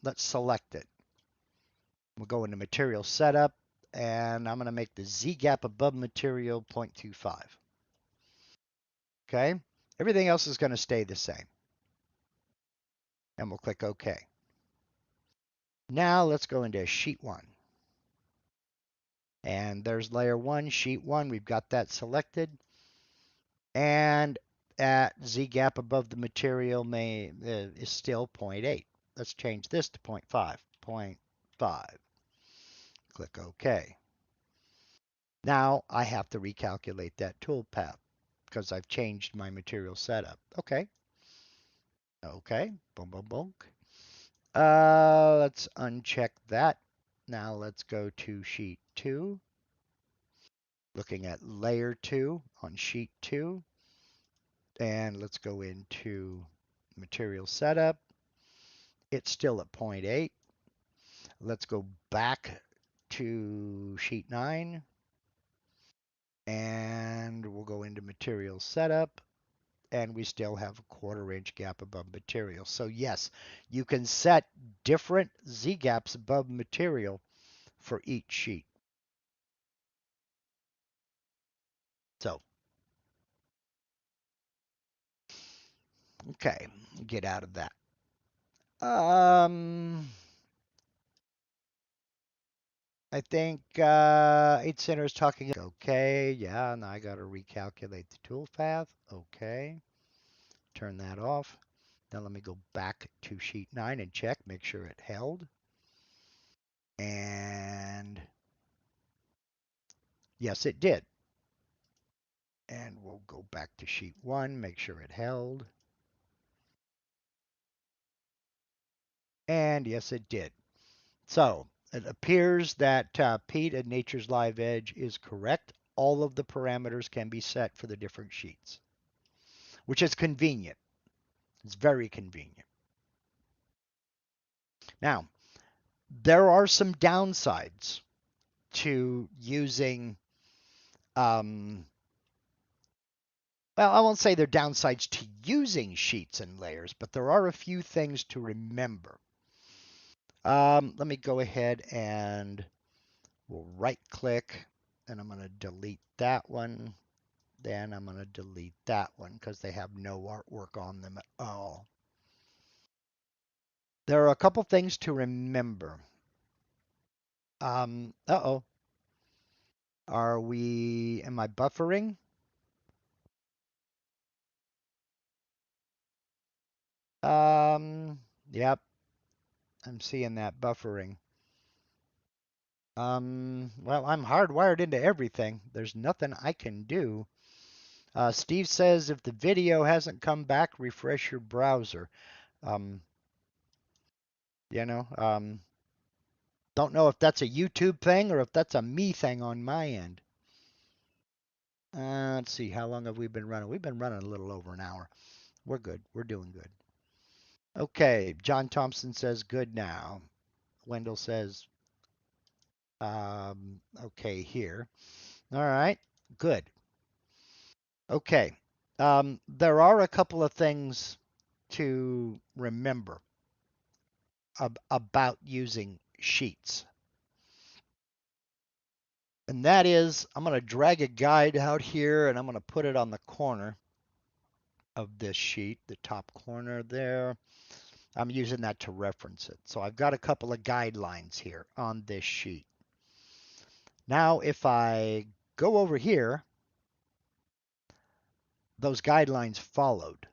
Let's select it. We'll go into material setup and I'm going to make the Z gap above material 0.25. Okay. Everything else is going to stay the same. And we'll click OK. Now let's go into sheet 1. And there's layer 1, sheet 1. We've got that selected. And at Z gap above the material is still 0.8. Let's change this to 0.5. 0.5. Click OK. Now I have to recalculate that toolpath because I've changed my material setup. Okay. Okay. Boom, boom, boom. Let's uncheck that. Now let's go to sheet 2. Looking at layer 2 on sheet 2. And let's go into material setup. It's still at 0.8. Let's go back to sheet 9. And we'll go into material setup. And we still have a 1/4 inch gap above material. So yes, you can set different Z gaps above material for each sheet. So, okay, get out of that. I think 8 Center is talking. Okay, yeah, and I got to recalculate the tool path. Okay, turn that off. Now let me go back to sheet 9 and check, make sure it held. And yes, it did. And we'll go back to sheet 1, make sure it held. And yes, it did. So it appears that Pete at Nature's Live Edge is correct. All of the parameters can be set for the different sheets, which is convenient. It's very convenient. Now, there are some downsides to using, well, I won't say they're downsides to using sheets and layers, but there are a few things to remember. Let me go ahead and we'll right click, and I'm going to delete that one. Then I'm going to delete that one because they have no artwork on them at all. There are a couple things to remember. Uh-oh. Am I buffering? Yep, I'm seeing that buffering. Well, I'm hardwired into everything. There's nothing I can do. Steve says if the video hasn't come back, refresh your browser. Um, you know, don't know if that's a YouTube thing or if that's a me thing on my end. Let's see, how long have we been running? We've been running a little over an hour. We're good. We're doing good. Okay, John Thompson says good now. Wendell says okay here. All right, good. Okay, there are a couple of things to remember about using sheets. And that is, I'm going to drag a guide out here and I'm going to put it on the corner of this sheet, the top corner there. I'm using that to reference it. So I've got a couple of guidelines here on this sheet. Now, if I go over here, those guidelines followed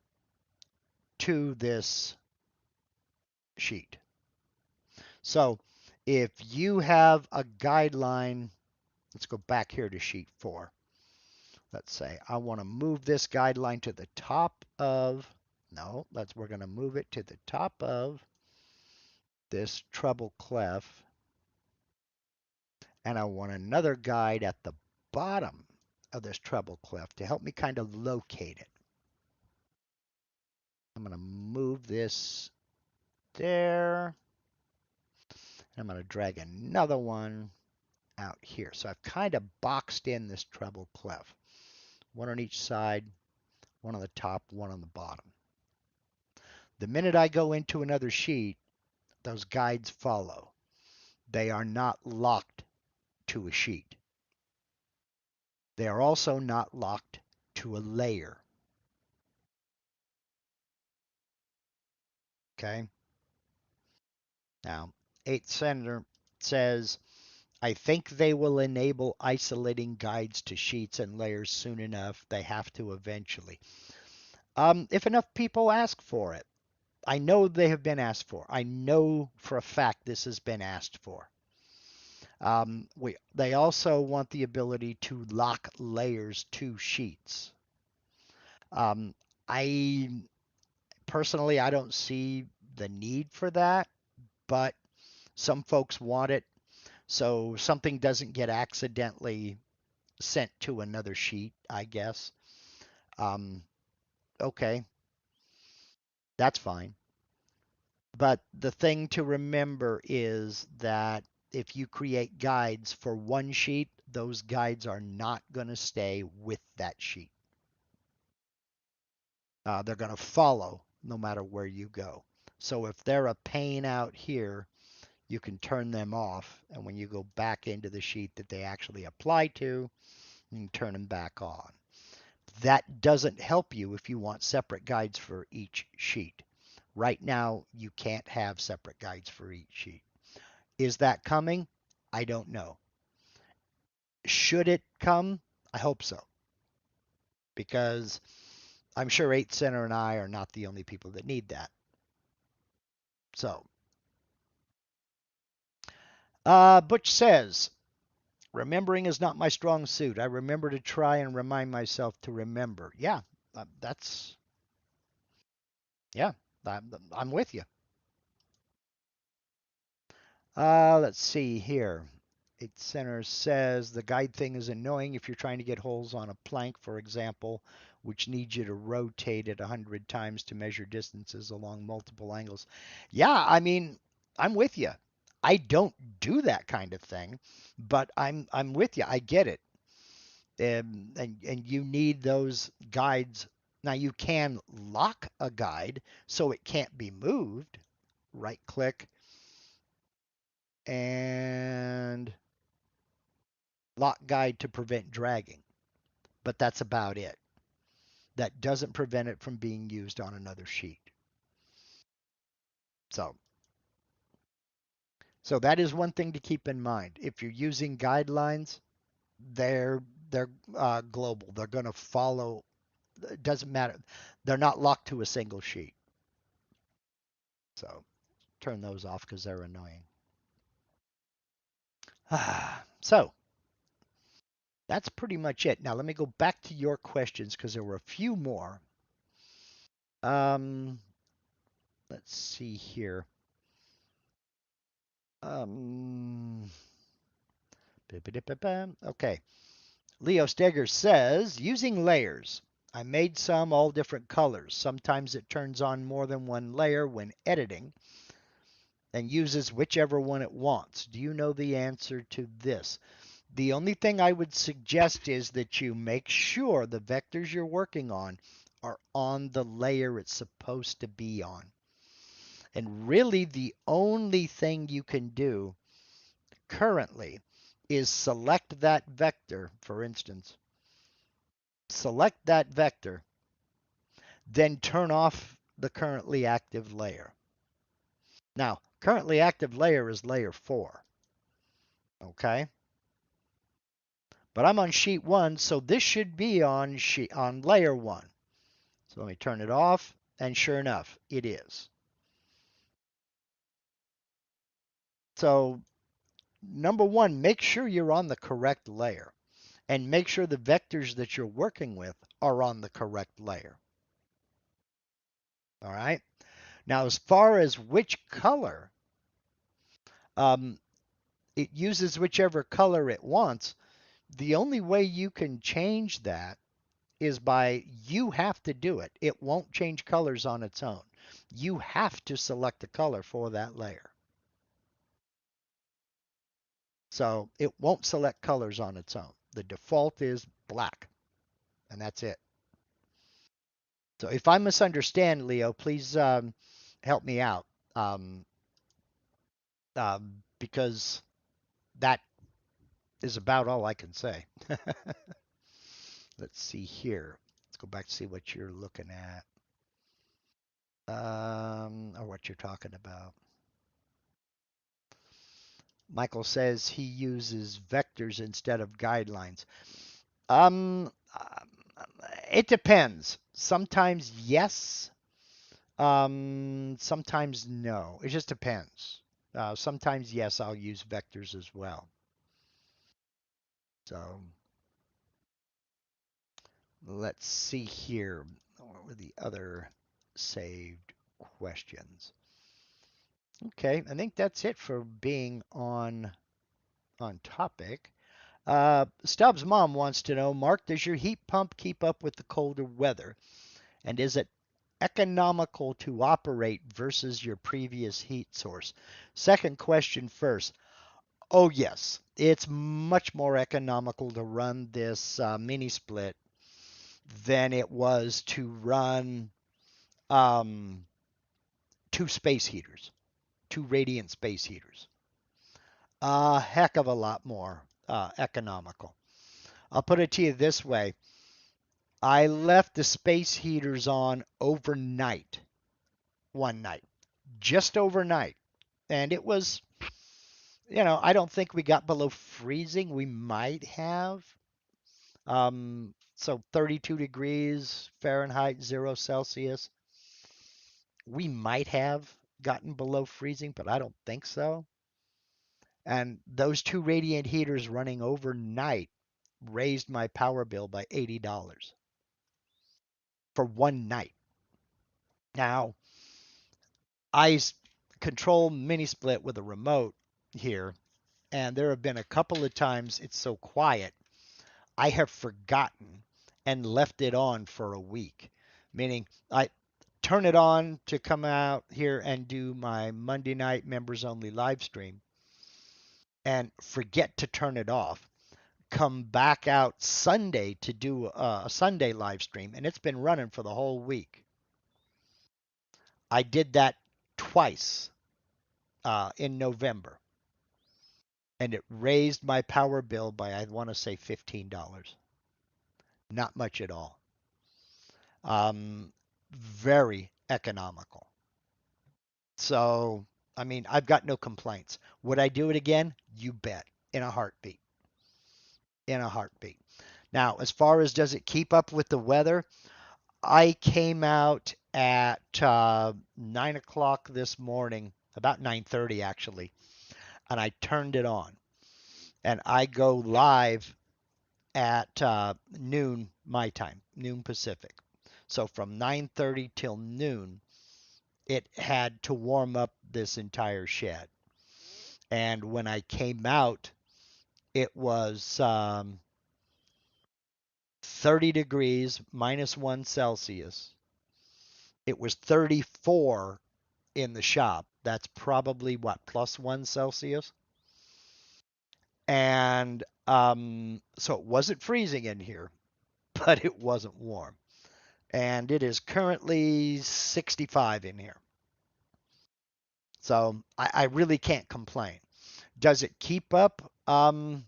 to this sheet. So if you have a guideline, let's go back here to sheet 4. Let's say I want to move this guideline to the top of, no, we're going to move it to the top of this treble clef. And I want another guide at the bottom of this treble clef to help me kind of locate it. I'm going to move this there. And I'm going to drag another one out here. So I've kind of boxed in this treble clef. One on each side, one on the top, one on the bottom. The minute I go into another sheet, those guides follow. They are not locked to a sheet. They are also not locked to a layer. Okay? Now, 8th Senator says, I think they will enable isolating guides to sheets and layers soon enough. They have to eventually. If enough people ask for it. I know they have been asked for. I know for a fact this has been asked for. They also want the ability to lock layers to sheets. I personally, I don't see the need for that, but some folks want it so something doesn't get accidentally sent to another sheet, I guess. Okay, that's fine. But the thing to remember is that if you create guides for one sheet, those guides are not going to stay with that sheet. They're going to follow no matter where you go. So if they're a pain out here, you can turn them off. And when you go back into the sheet that they actually apply to, you can turn them back on. That doesn't help you if you want separate guides for each sheet. Right now, you can't have separate guides for each sheet. Is that coming? I don't know. Should it come? I hope so. Because I'm sure 8th Center and I are not the only people that need that. So, Butch says, remembering is not my strong suit. I remember to try and remind myself to remember. Yeah, yeah, I'm with you. Let's see here. 8th Center says the guide thing is annoying if you're trying to get holes on a plank, for example, which needs you to rotate it 100 times to measure distances along multiple angles. Yeah, I mean, I'm with you. I don't do that kind of thing, but I'm with you. I get it. And you need those guides. Now you can lock a guide so it can't be moved. Right click and lock guide to prevent dragging, but that's about it. That doesn't prevent it from being used on another sheet. So, so that is one thing to keep in mind. If you're using guidelines, they're they're global. They're going to follow. It doesn't matter. They're not locked to a single sheet. So turn those off because they're annoying. So that's pretty much it. Now let me go back to your questions because there were a few more. Um, let's see here. Um, okay. Leo Steger says, using layers. I made some all different colors. Sometimes it turns on more than one layer when editing and uses whichever one it wants. Do you know the answer to this? The only thing I would suggest is that you make sure the vectors you're working on are on the layer it's supposed to be on. And really the only thing you can do currently is select that vector, for instance. Select that vector, then turn off the currently active layer. Now, currently active layer is layer 4. Okay? But I'm on sheet 1, so this should be on layer 1. So let me turn it off, and sure enough, it is. So number 1, make sure you're on the correct layer, and make sure the vectors that you're working with are on the correct layer. All right? Now, as far as which color, it uses whichever color it wants. The only way you can change that is by you have to do it. It won't change colors on its own. You have to select a color for that layer. So it won't select colors on its own. The default is black, and that's it. So if I misunderstand, Leo, please help me out, um, because that is about all I can say. Let's see here. Let's go back to see what you're looking at, or what you're talking about. Michael says he uses vectors instead of guidelines. Um, it depends. Sometimes yes, sometimes no. It just depends. Sometimes yes, I'll use vectors as well. So let's see here. What were the other saved questions? Okay, I think that's it for being on topic. Stubbs' mom wants to know, Mark, does your heat pump keep up with the colder weather? And is it economical to operate versus your previous heat source? Second question first. Oh, yes. It's much more economical to run this mini split than it was to run um, two space heaters, two radiant space heaters. A heck of a lot more economical. I'll put it to you this way. I left the space heaters on overnight, one night, just overnight. And it was, I don't think we got below freezing. We might have. So 32 degrees Fahrenheit, 0 Celsius. We might have gotten below freezing, but I don't think so. And those two radiant heaters running overnight raised my power bill by $80 for one night. Now, I control mini split with a remote here, and there have been a couple of times it's so quiet, I have forgotten and left it on for a week. Meaning, turn it on to come out here and do my Monday night members only live stream and forget to turn it off. Come back out Sunday to do a Sunday live stream, and it's been running for the whole week. I did that twice in November, and it raised my power bill by, I want to say, $15. Not much at all. Very economical. So, I mean, I've got no complaints. Would I do it again? You bet. In a heartbeat. In a heartbeat. Now, as far as does it keep up with the weather, I came out at 9 o'clock this morning, about 9:30 actually, and I turned it on. And I go live at noon my time, noon Pacific. So from 9:30 till noon, it had to warm up this entire shed. And when I came out, it was 30 degrees, -1 Celsius. It was 34 in the shop. That's probably what, +1 Celsius? And so it wasn't freezing in here, but it wasn't warm. And it is currently 65 in here. So I really can't complain. Does it keep up? I've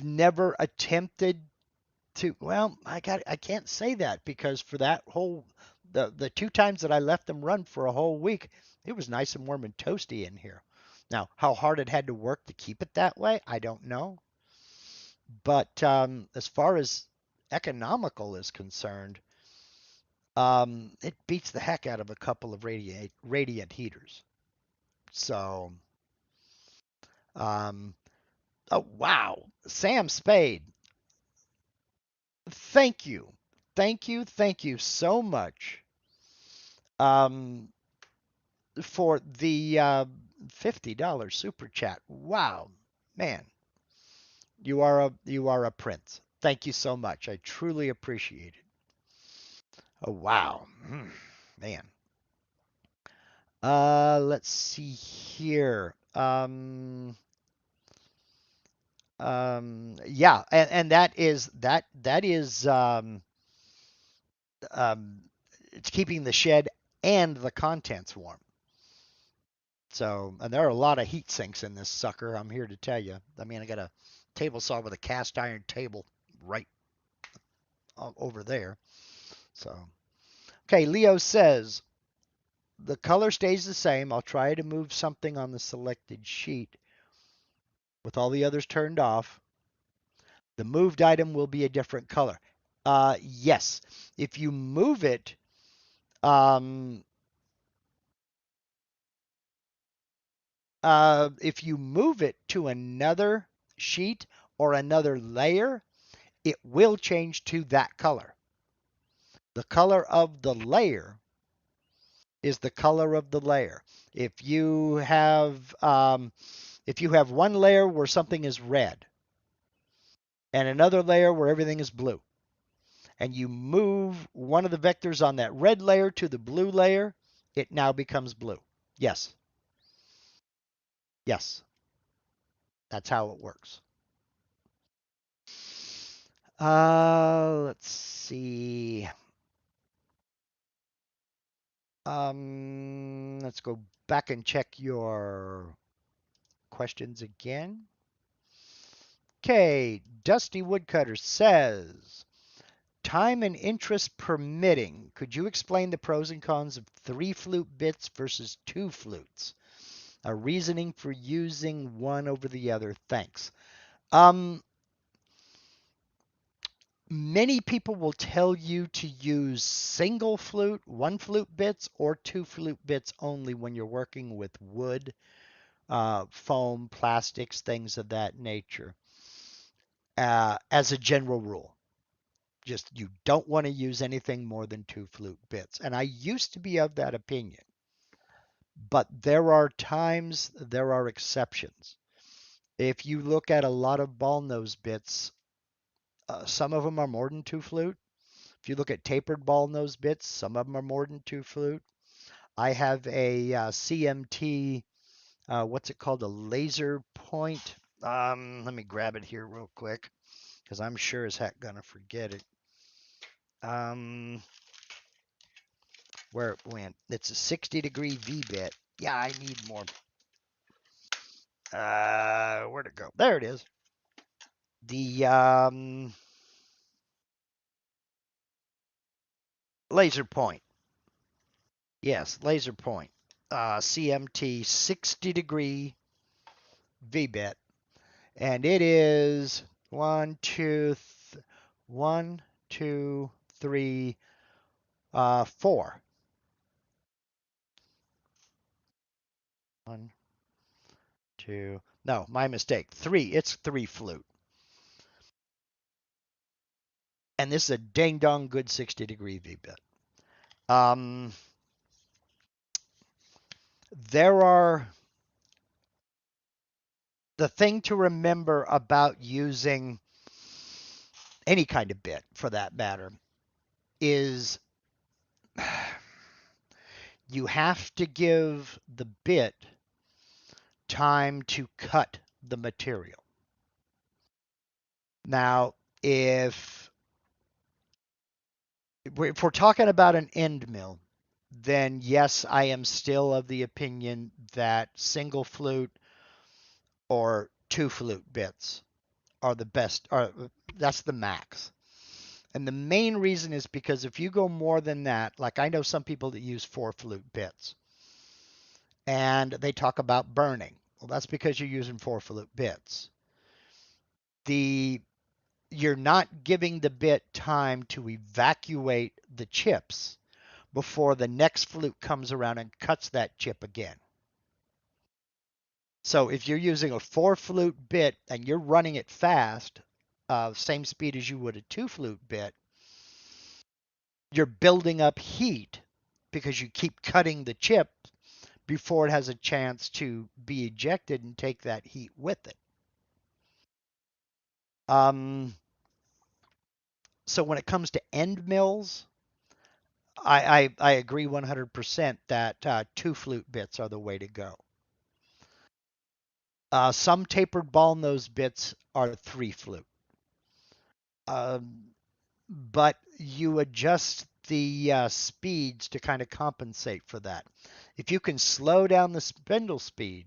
never attempted to. Well, I can't say that because for that whole the two times that I left them run for a whole week, it was nice and warm and toasty in here. Now, how hard it had to work to keep it that way, I don't know. But as far as economical is concerned, it beats the heck out of a couple of radiant heaters. So, um, oh wow, Sam Spade, thank you, thank you so much um, for the $50 super chat. Wow, man, you are a prince. Thank you so much. I truly appreciate it. Oh wow, man. Let's see here. Yeah, and that is um, it's keeping the shed and the contents warm. So, and there are a lot of heat sinks in this sucker. I'm here to tell you. I mean, I got a table saw with a cast iron table right over there. So, okay, Leo says the color stays the same. I'll try to move something on the selected sheet with all the others turned off. The moved item will be a different color. Yes, if you move it, um, if you move it to another sheet or another layer, it will change to that color. The color of the layer is the color of the layer. If you have one layer where something is red and another layer where everything is blue, and you move one of the vectors on that red layer to the blue layer, it now becomes blue. Yes. Yes. That's how it works. Let's see. Let's go back and check your questions again. Okay, Dusty Woodcutter says, time and interest permitting, could you explain the pros and cons of 3 flute bits versus 2 flutes? A reasoning for using one over the other. Thanks. Many people will tell you to use single flute, 1 flute bits, or 2 flute bits only when you're working with wood, foam, plastics, things of that nature. As a general rule, just you don't want to use anything more than 2 flute bits. And I used to be of that opinion, but there are times, there are exceptions. If you look at a lot of ball nose bits, some of them are more than 2 flute. If you look at tapered ball nose bits, some of them are more than 2 flute. I have a CMT, what's it called? A laser point. Let me grab it here real quick because I'm sure as heck gonna forget it. Where it went? It's a 60-degree V bit. Yeah, I need more. Where'd it go? There it is. The laser point. Yes, laser point. CMT 60-degree V bit, and it is 4. 1, 2. No, my mistake. 3. It's 3 flute. And this is a dang dong good 60-degree V bit. There are the thing to remember about using any kind of bit for that matter is you have to give the bit time to cut the material. Now, if we're talking about an end mill, then yes, I am still of the opinion that single flute or 2 flute bits are the best, or that's the max. And the main reason is because if you go more than that, like I know some people that use 4 flute bits and they talk about burning. Well, that's because you're using 4 flute bits. You're not giving the bit time to evacuate the chips before the next flute comes around and cuts that chip again. So if you're using a 4 flute bit and you're running it fast, same speed as you would a 2 flute bit, you're building up heat because you keep cutting the chip before it has a chance to be ejected and take that heat with it. So when it comes to end mills, I agree 100% that 2 flute bits are the way to go. Some tapered ball nose bits are 3 flute. But you adjust the speeds to kind of compensate for that. If you can slow down the spindle speed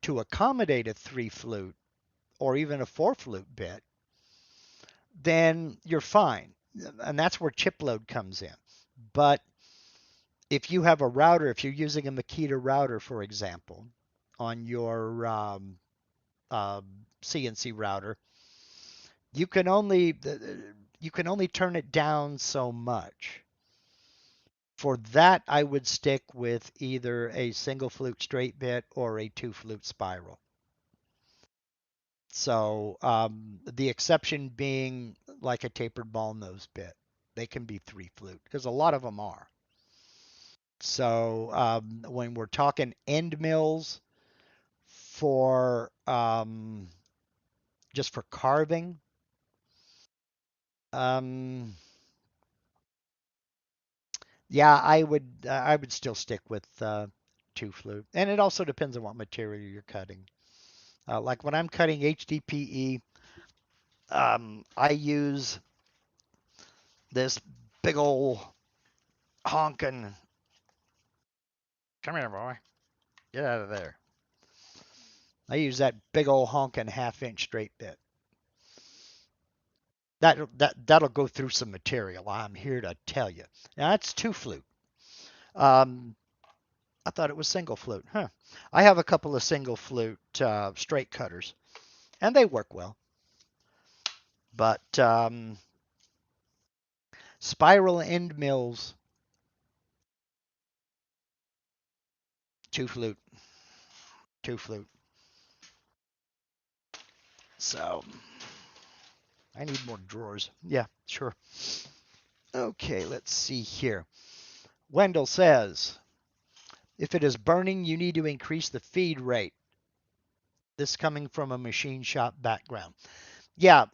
to accommodate a 3 flute or even a 4 flute bit, then you're fine. And that's where chip load comes in. But if you have a router, if you're using a Makita router, for example, on your CNC router, you can only turn it down so much. For that, I would stick with either a single flute straight bit or a 2 flute spiral. So the exception being like a tapered ball nose bit. They can be 3 flute because a lot of them are. So when we're talking end mills for just for carving, yeah, I would still stick with 2 flute, and it also depends on what material you're cutting. Like when I'm cutting HDPE, I use this big old honking. Come here, boy. Get out of there. I use that big old honking 1/2 inch straight bit. That'll go through some material. I'm here to tell you. Now that's 2 flute. I thought it was single flute. Huh. I have a couple of single flute straight cutters, and they work well. But spiral end mills, 2 flute, 2 flute. So I need more drawers. Yeah, sure. Okay, let's see here. Wendell says, if it is burning, you need to increase the feed rate. This coming from a machine shop background. Yeah,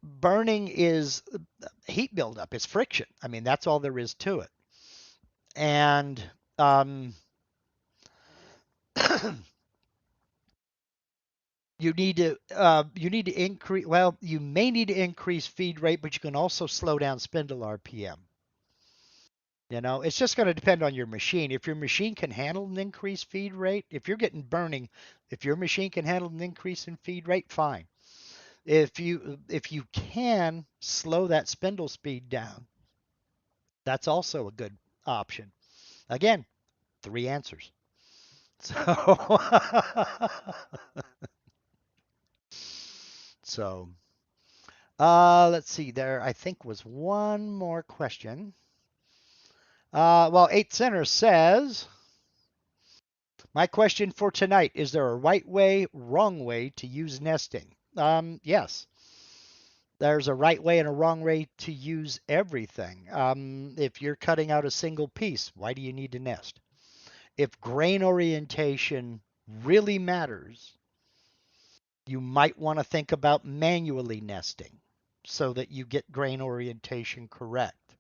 burning is heat buildup. It's friction. I mean, that's all there is to it. And um, you need to increase. Well, you may need to increase feed rate, but you can also slow down spindle RPM. It's just going to depend on your machine. If your machine can handle an increased feed rate, if you're getting burning, if your machine can handle an increase in feed rate, fine. If you can slow that spindle speed down, that's also a good option. Again, three answers. So so let's see. There I think was one more question. Well, 8 Center says, my question for tonight, is there a right way, wrong way to use nesting? Yes. There's a right way and a wrong way to use everything. If you're cutting out a single piece, why do you need to nest? If grain orientation really matters, you might want to think about manually nesting so that you get grain orientation correct.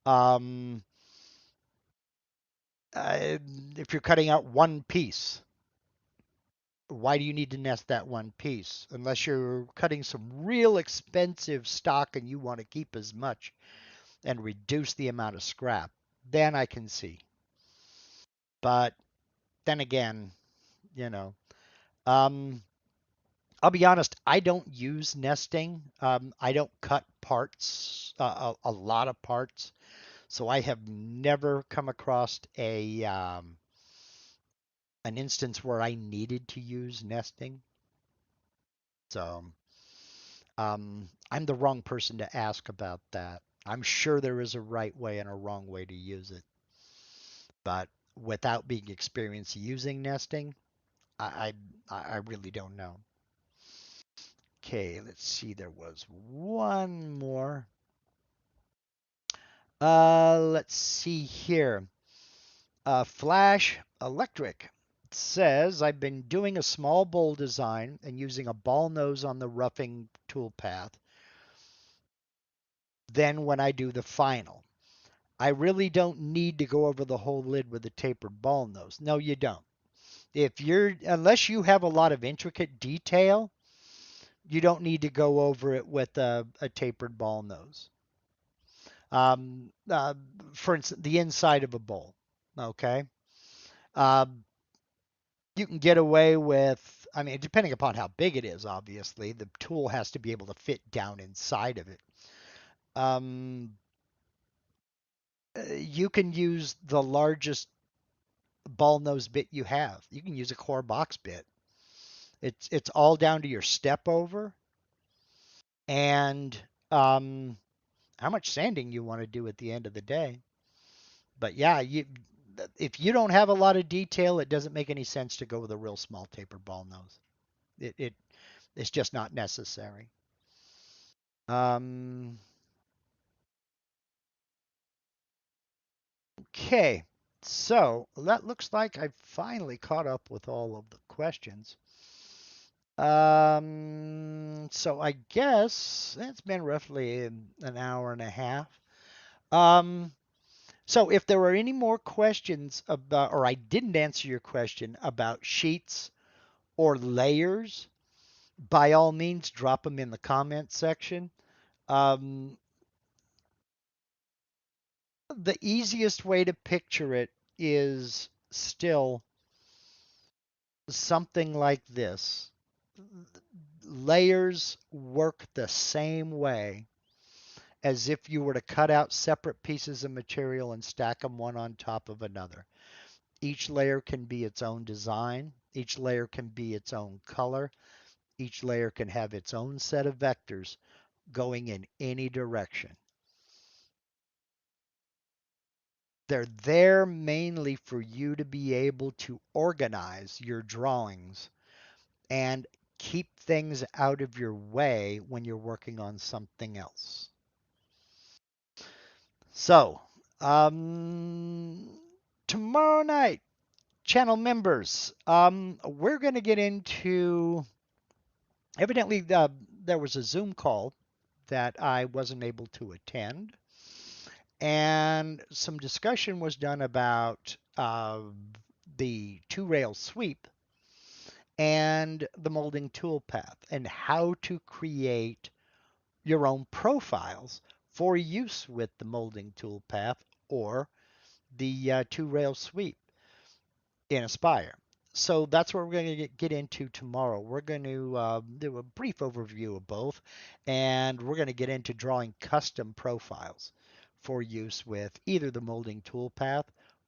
Um, if you're cutting out one piece, why do you need to nest that one piece? Unless you're cutting some real expensive stock and you want to keep as much and reduce the amount of scrap, then I can see. But then again, you know, um, I'll be honest, I don't use nesting. I don't cut parts, a lot of parts. So I have never come across an instance where I needed to use nesting. So I'm the wrong person to ask about that. I'm sure there is a right way and a wrong way to use it, but without being experienced using nesting, I I really don't know. Okay, let's see. There was one more. Let's see here. Flash Electric says, I've been doing a small bowl design and using a ball nose on the roughing toolpath. Then when I do the final, I really don't need to go over the whole lid with a tapered ball nose. No, you don't. Unless you have a lot of intricate detail, you don't need to go over it with a tapered ball nose. Um, uh, for instance, the inside of a bowl. Okay. Um, you can get away with, I mean, depending upon how big it is, obviously, the tool has to be able to fit down inside of it. Um, you can use the largest ball nose bit you have. You can use a core box bit. It's all down to your step over and um, how much sanding you want to do at the end of the day. But yeah, if you don't have a lot of detail, it doesn't make any sense to go with a real small taper ball nose. It's just not necessary. Um, okay, so that looks like I've finally caught up with all of the questions. So I guess it's been roughly an hour and a half. Um, so if there are any more questions about, or I didn't answer your question about sheets or layers, by all means, drop them in the comment section. Um, the easiest way to picture it is still something like this. Layers work the same way as if you were to cut out separate pieces of material and stack them one on top of another. Each layer can be its own design. Each layer can be its own color. Each layer can have its own set of vectors going in any direction. They're there mainly for you to be able to organize your drawings and keep things out of your way when you're working on something else. So, tomorrow night, channel members, we're going to get into, evidently, there was a Zoom call that I wasn't able to attend. And some discussion was done about the two rail sweep and the molding toolpath and how to create your own profiles for use with the molding toolpath or the two rail sweep in Aspire. So that's what we're going to get into tomorrow. We're going to do a brief overview of both, and we're going to get into drawing custom profiles for use with either the molding toolpath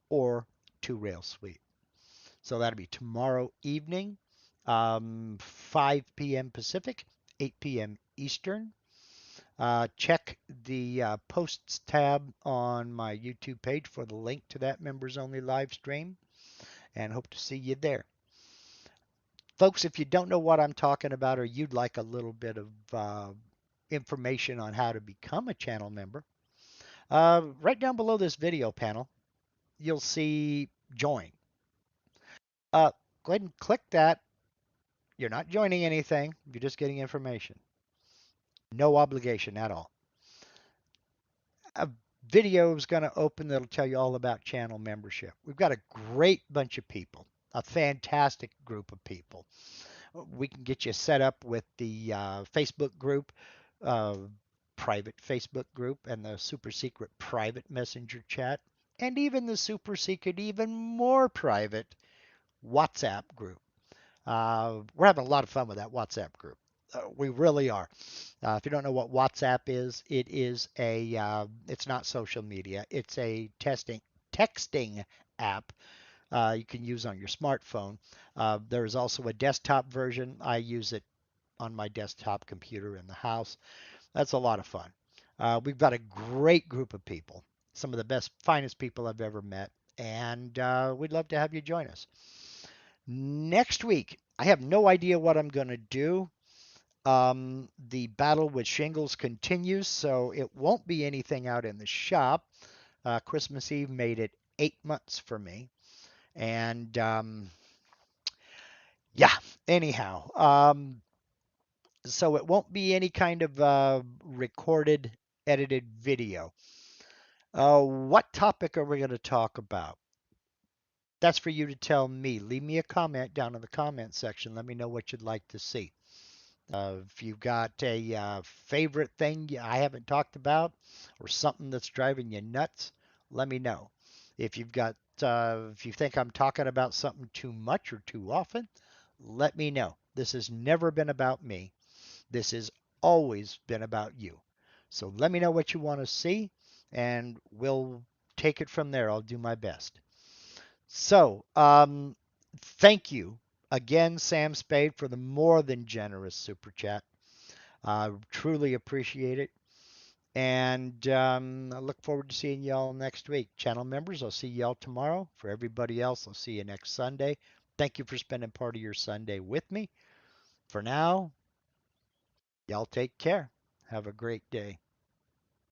or two rail sweep. So that'll be tomorrow evening, 5 p.m. Pacific, 8 p.m. Eastern. Check the posts tab on my YouTube page for the link to that members only live stream, and hope to see you there. Folks, if you don't know what I'm talking about or you'd like a little bit of information on how to become a channel member, right down below this video panel, you'll see join. Go ahead and click that. You're not joining anything, you're just getting information. No obligation at all. A video is going to open that'll tell you all about channel membership. We've got a great bunch of people, a fantastic group of people. We can get you set up with the Facebook group, uh, private Facebook group, and the super secret private messenger chat, and even the super secret, even more private WhatsApp group. We're having a lot of fun with that WhatsApp group. We really are. If you don't know what WhatsApp is, it is it's not social media. It's a texting app you can use on your smartphone. There is also a desktop version. I use it on my desktop computer in the house. That's a lot of fun. We've got a great group of people, some of the best, finest people I've ever met, and we'd love to have you join us. Next week, I have no idea what I'm going to do. The battle with shingles continues, so it won't be anything out in the shop. Christmas Eve made it 8 months for me. And yeah, anyhow, so it won't be any kind of recorded, edited video. What topic are we going to talk about? That's for you to tell me. Leave me a comment down in the comment section. Let me know what you'd like to see. If you've got a favorite thing I haven't talked about or something that's driving you nuts, let me know. If you think I'm talking about something too much or too often, let me know. This has never been about me. This has always been about you. So let me know what you want to see, and we'll take it from there. I'll do my best. So, thank you again, Sam Spade, for the more than generous super chat. I truly appreciate it. And I look forward to seeing y'all next week. Channel members, I'll see y'all tomorrow. For everybody else, I'll see you next Sunday. Thank you for spending part of your Sunday with me. For now, y'all take care. Have a great day.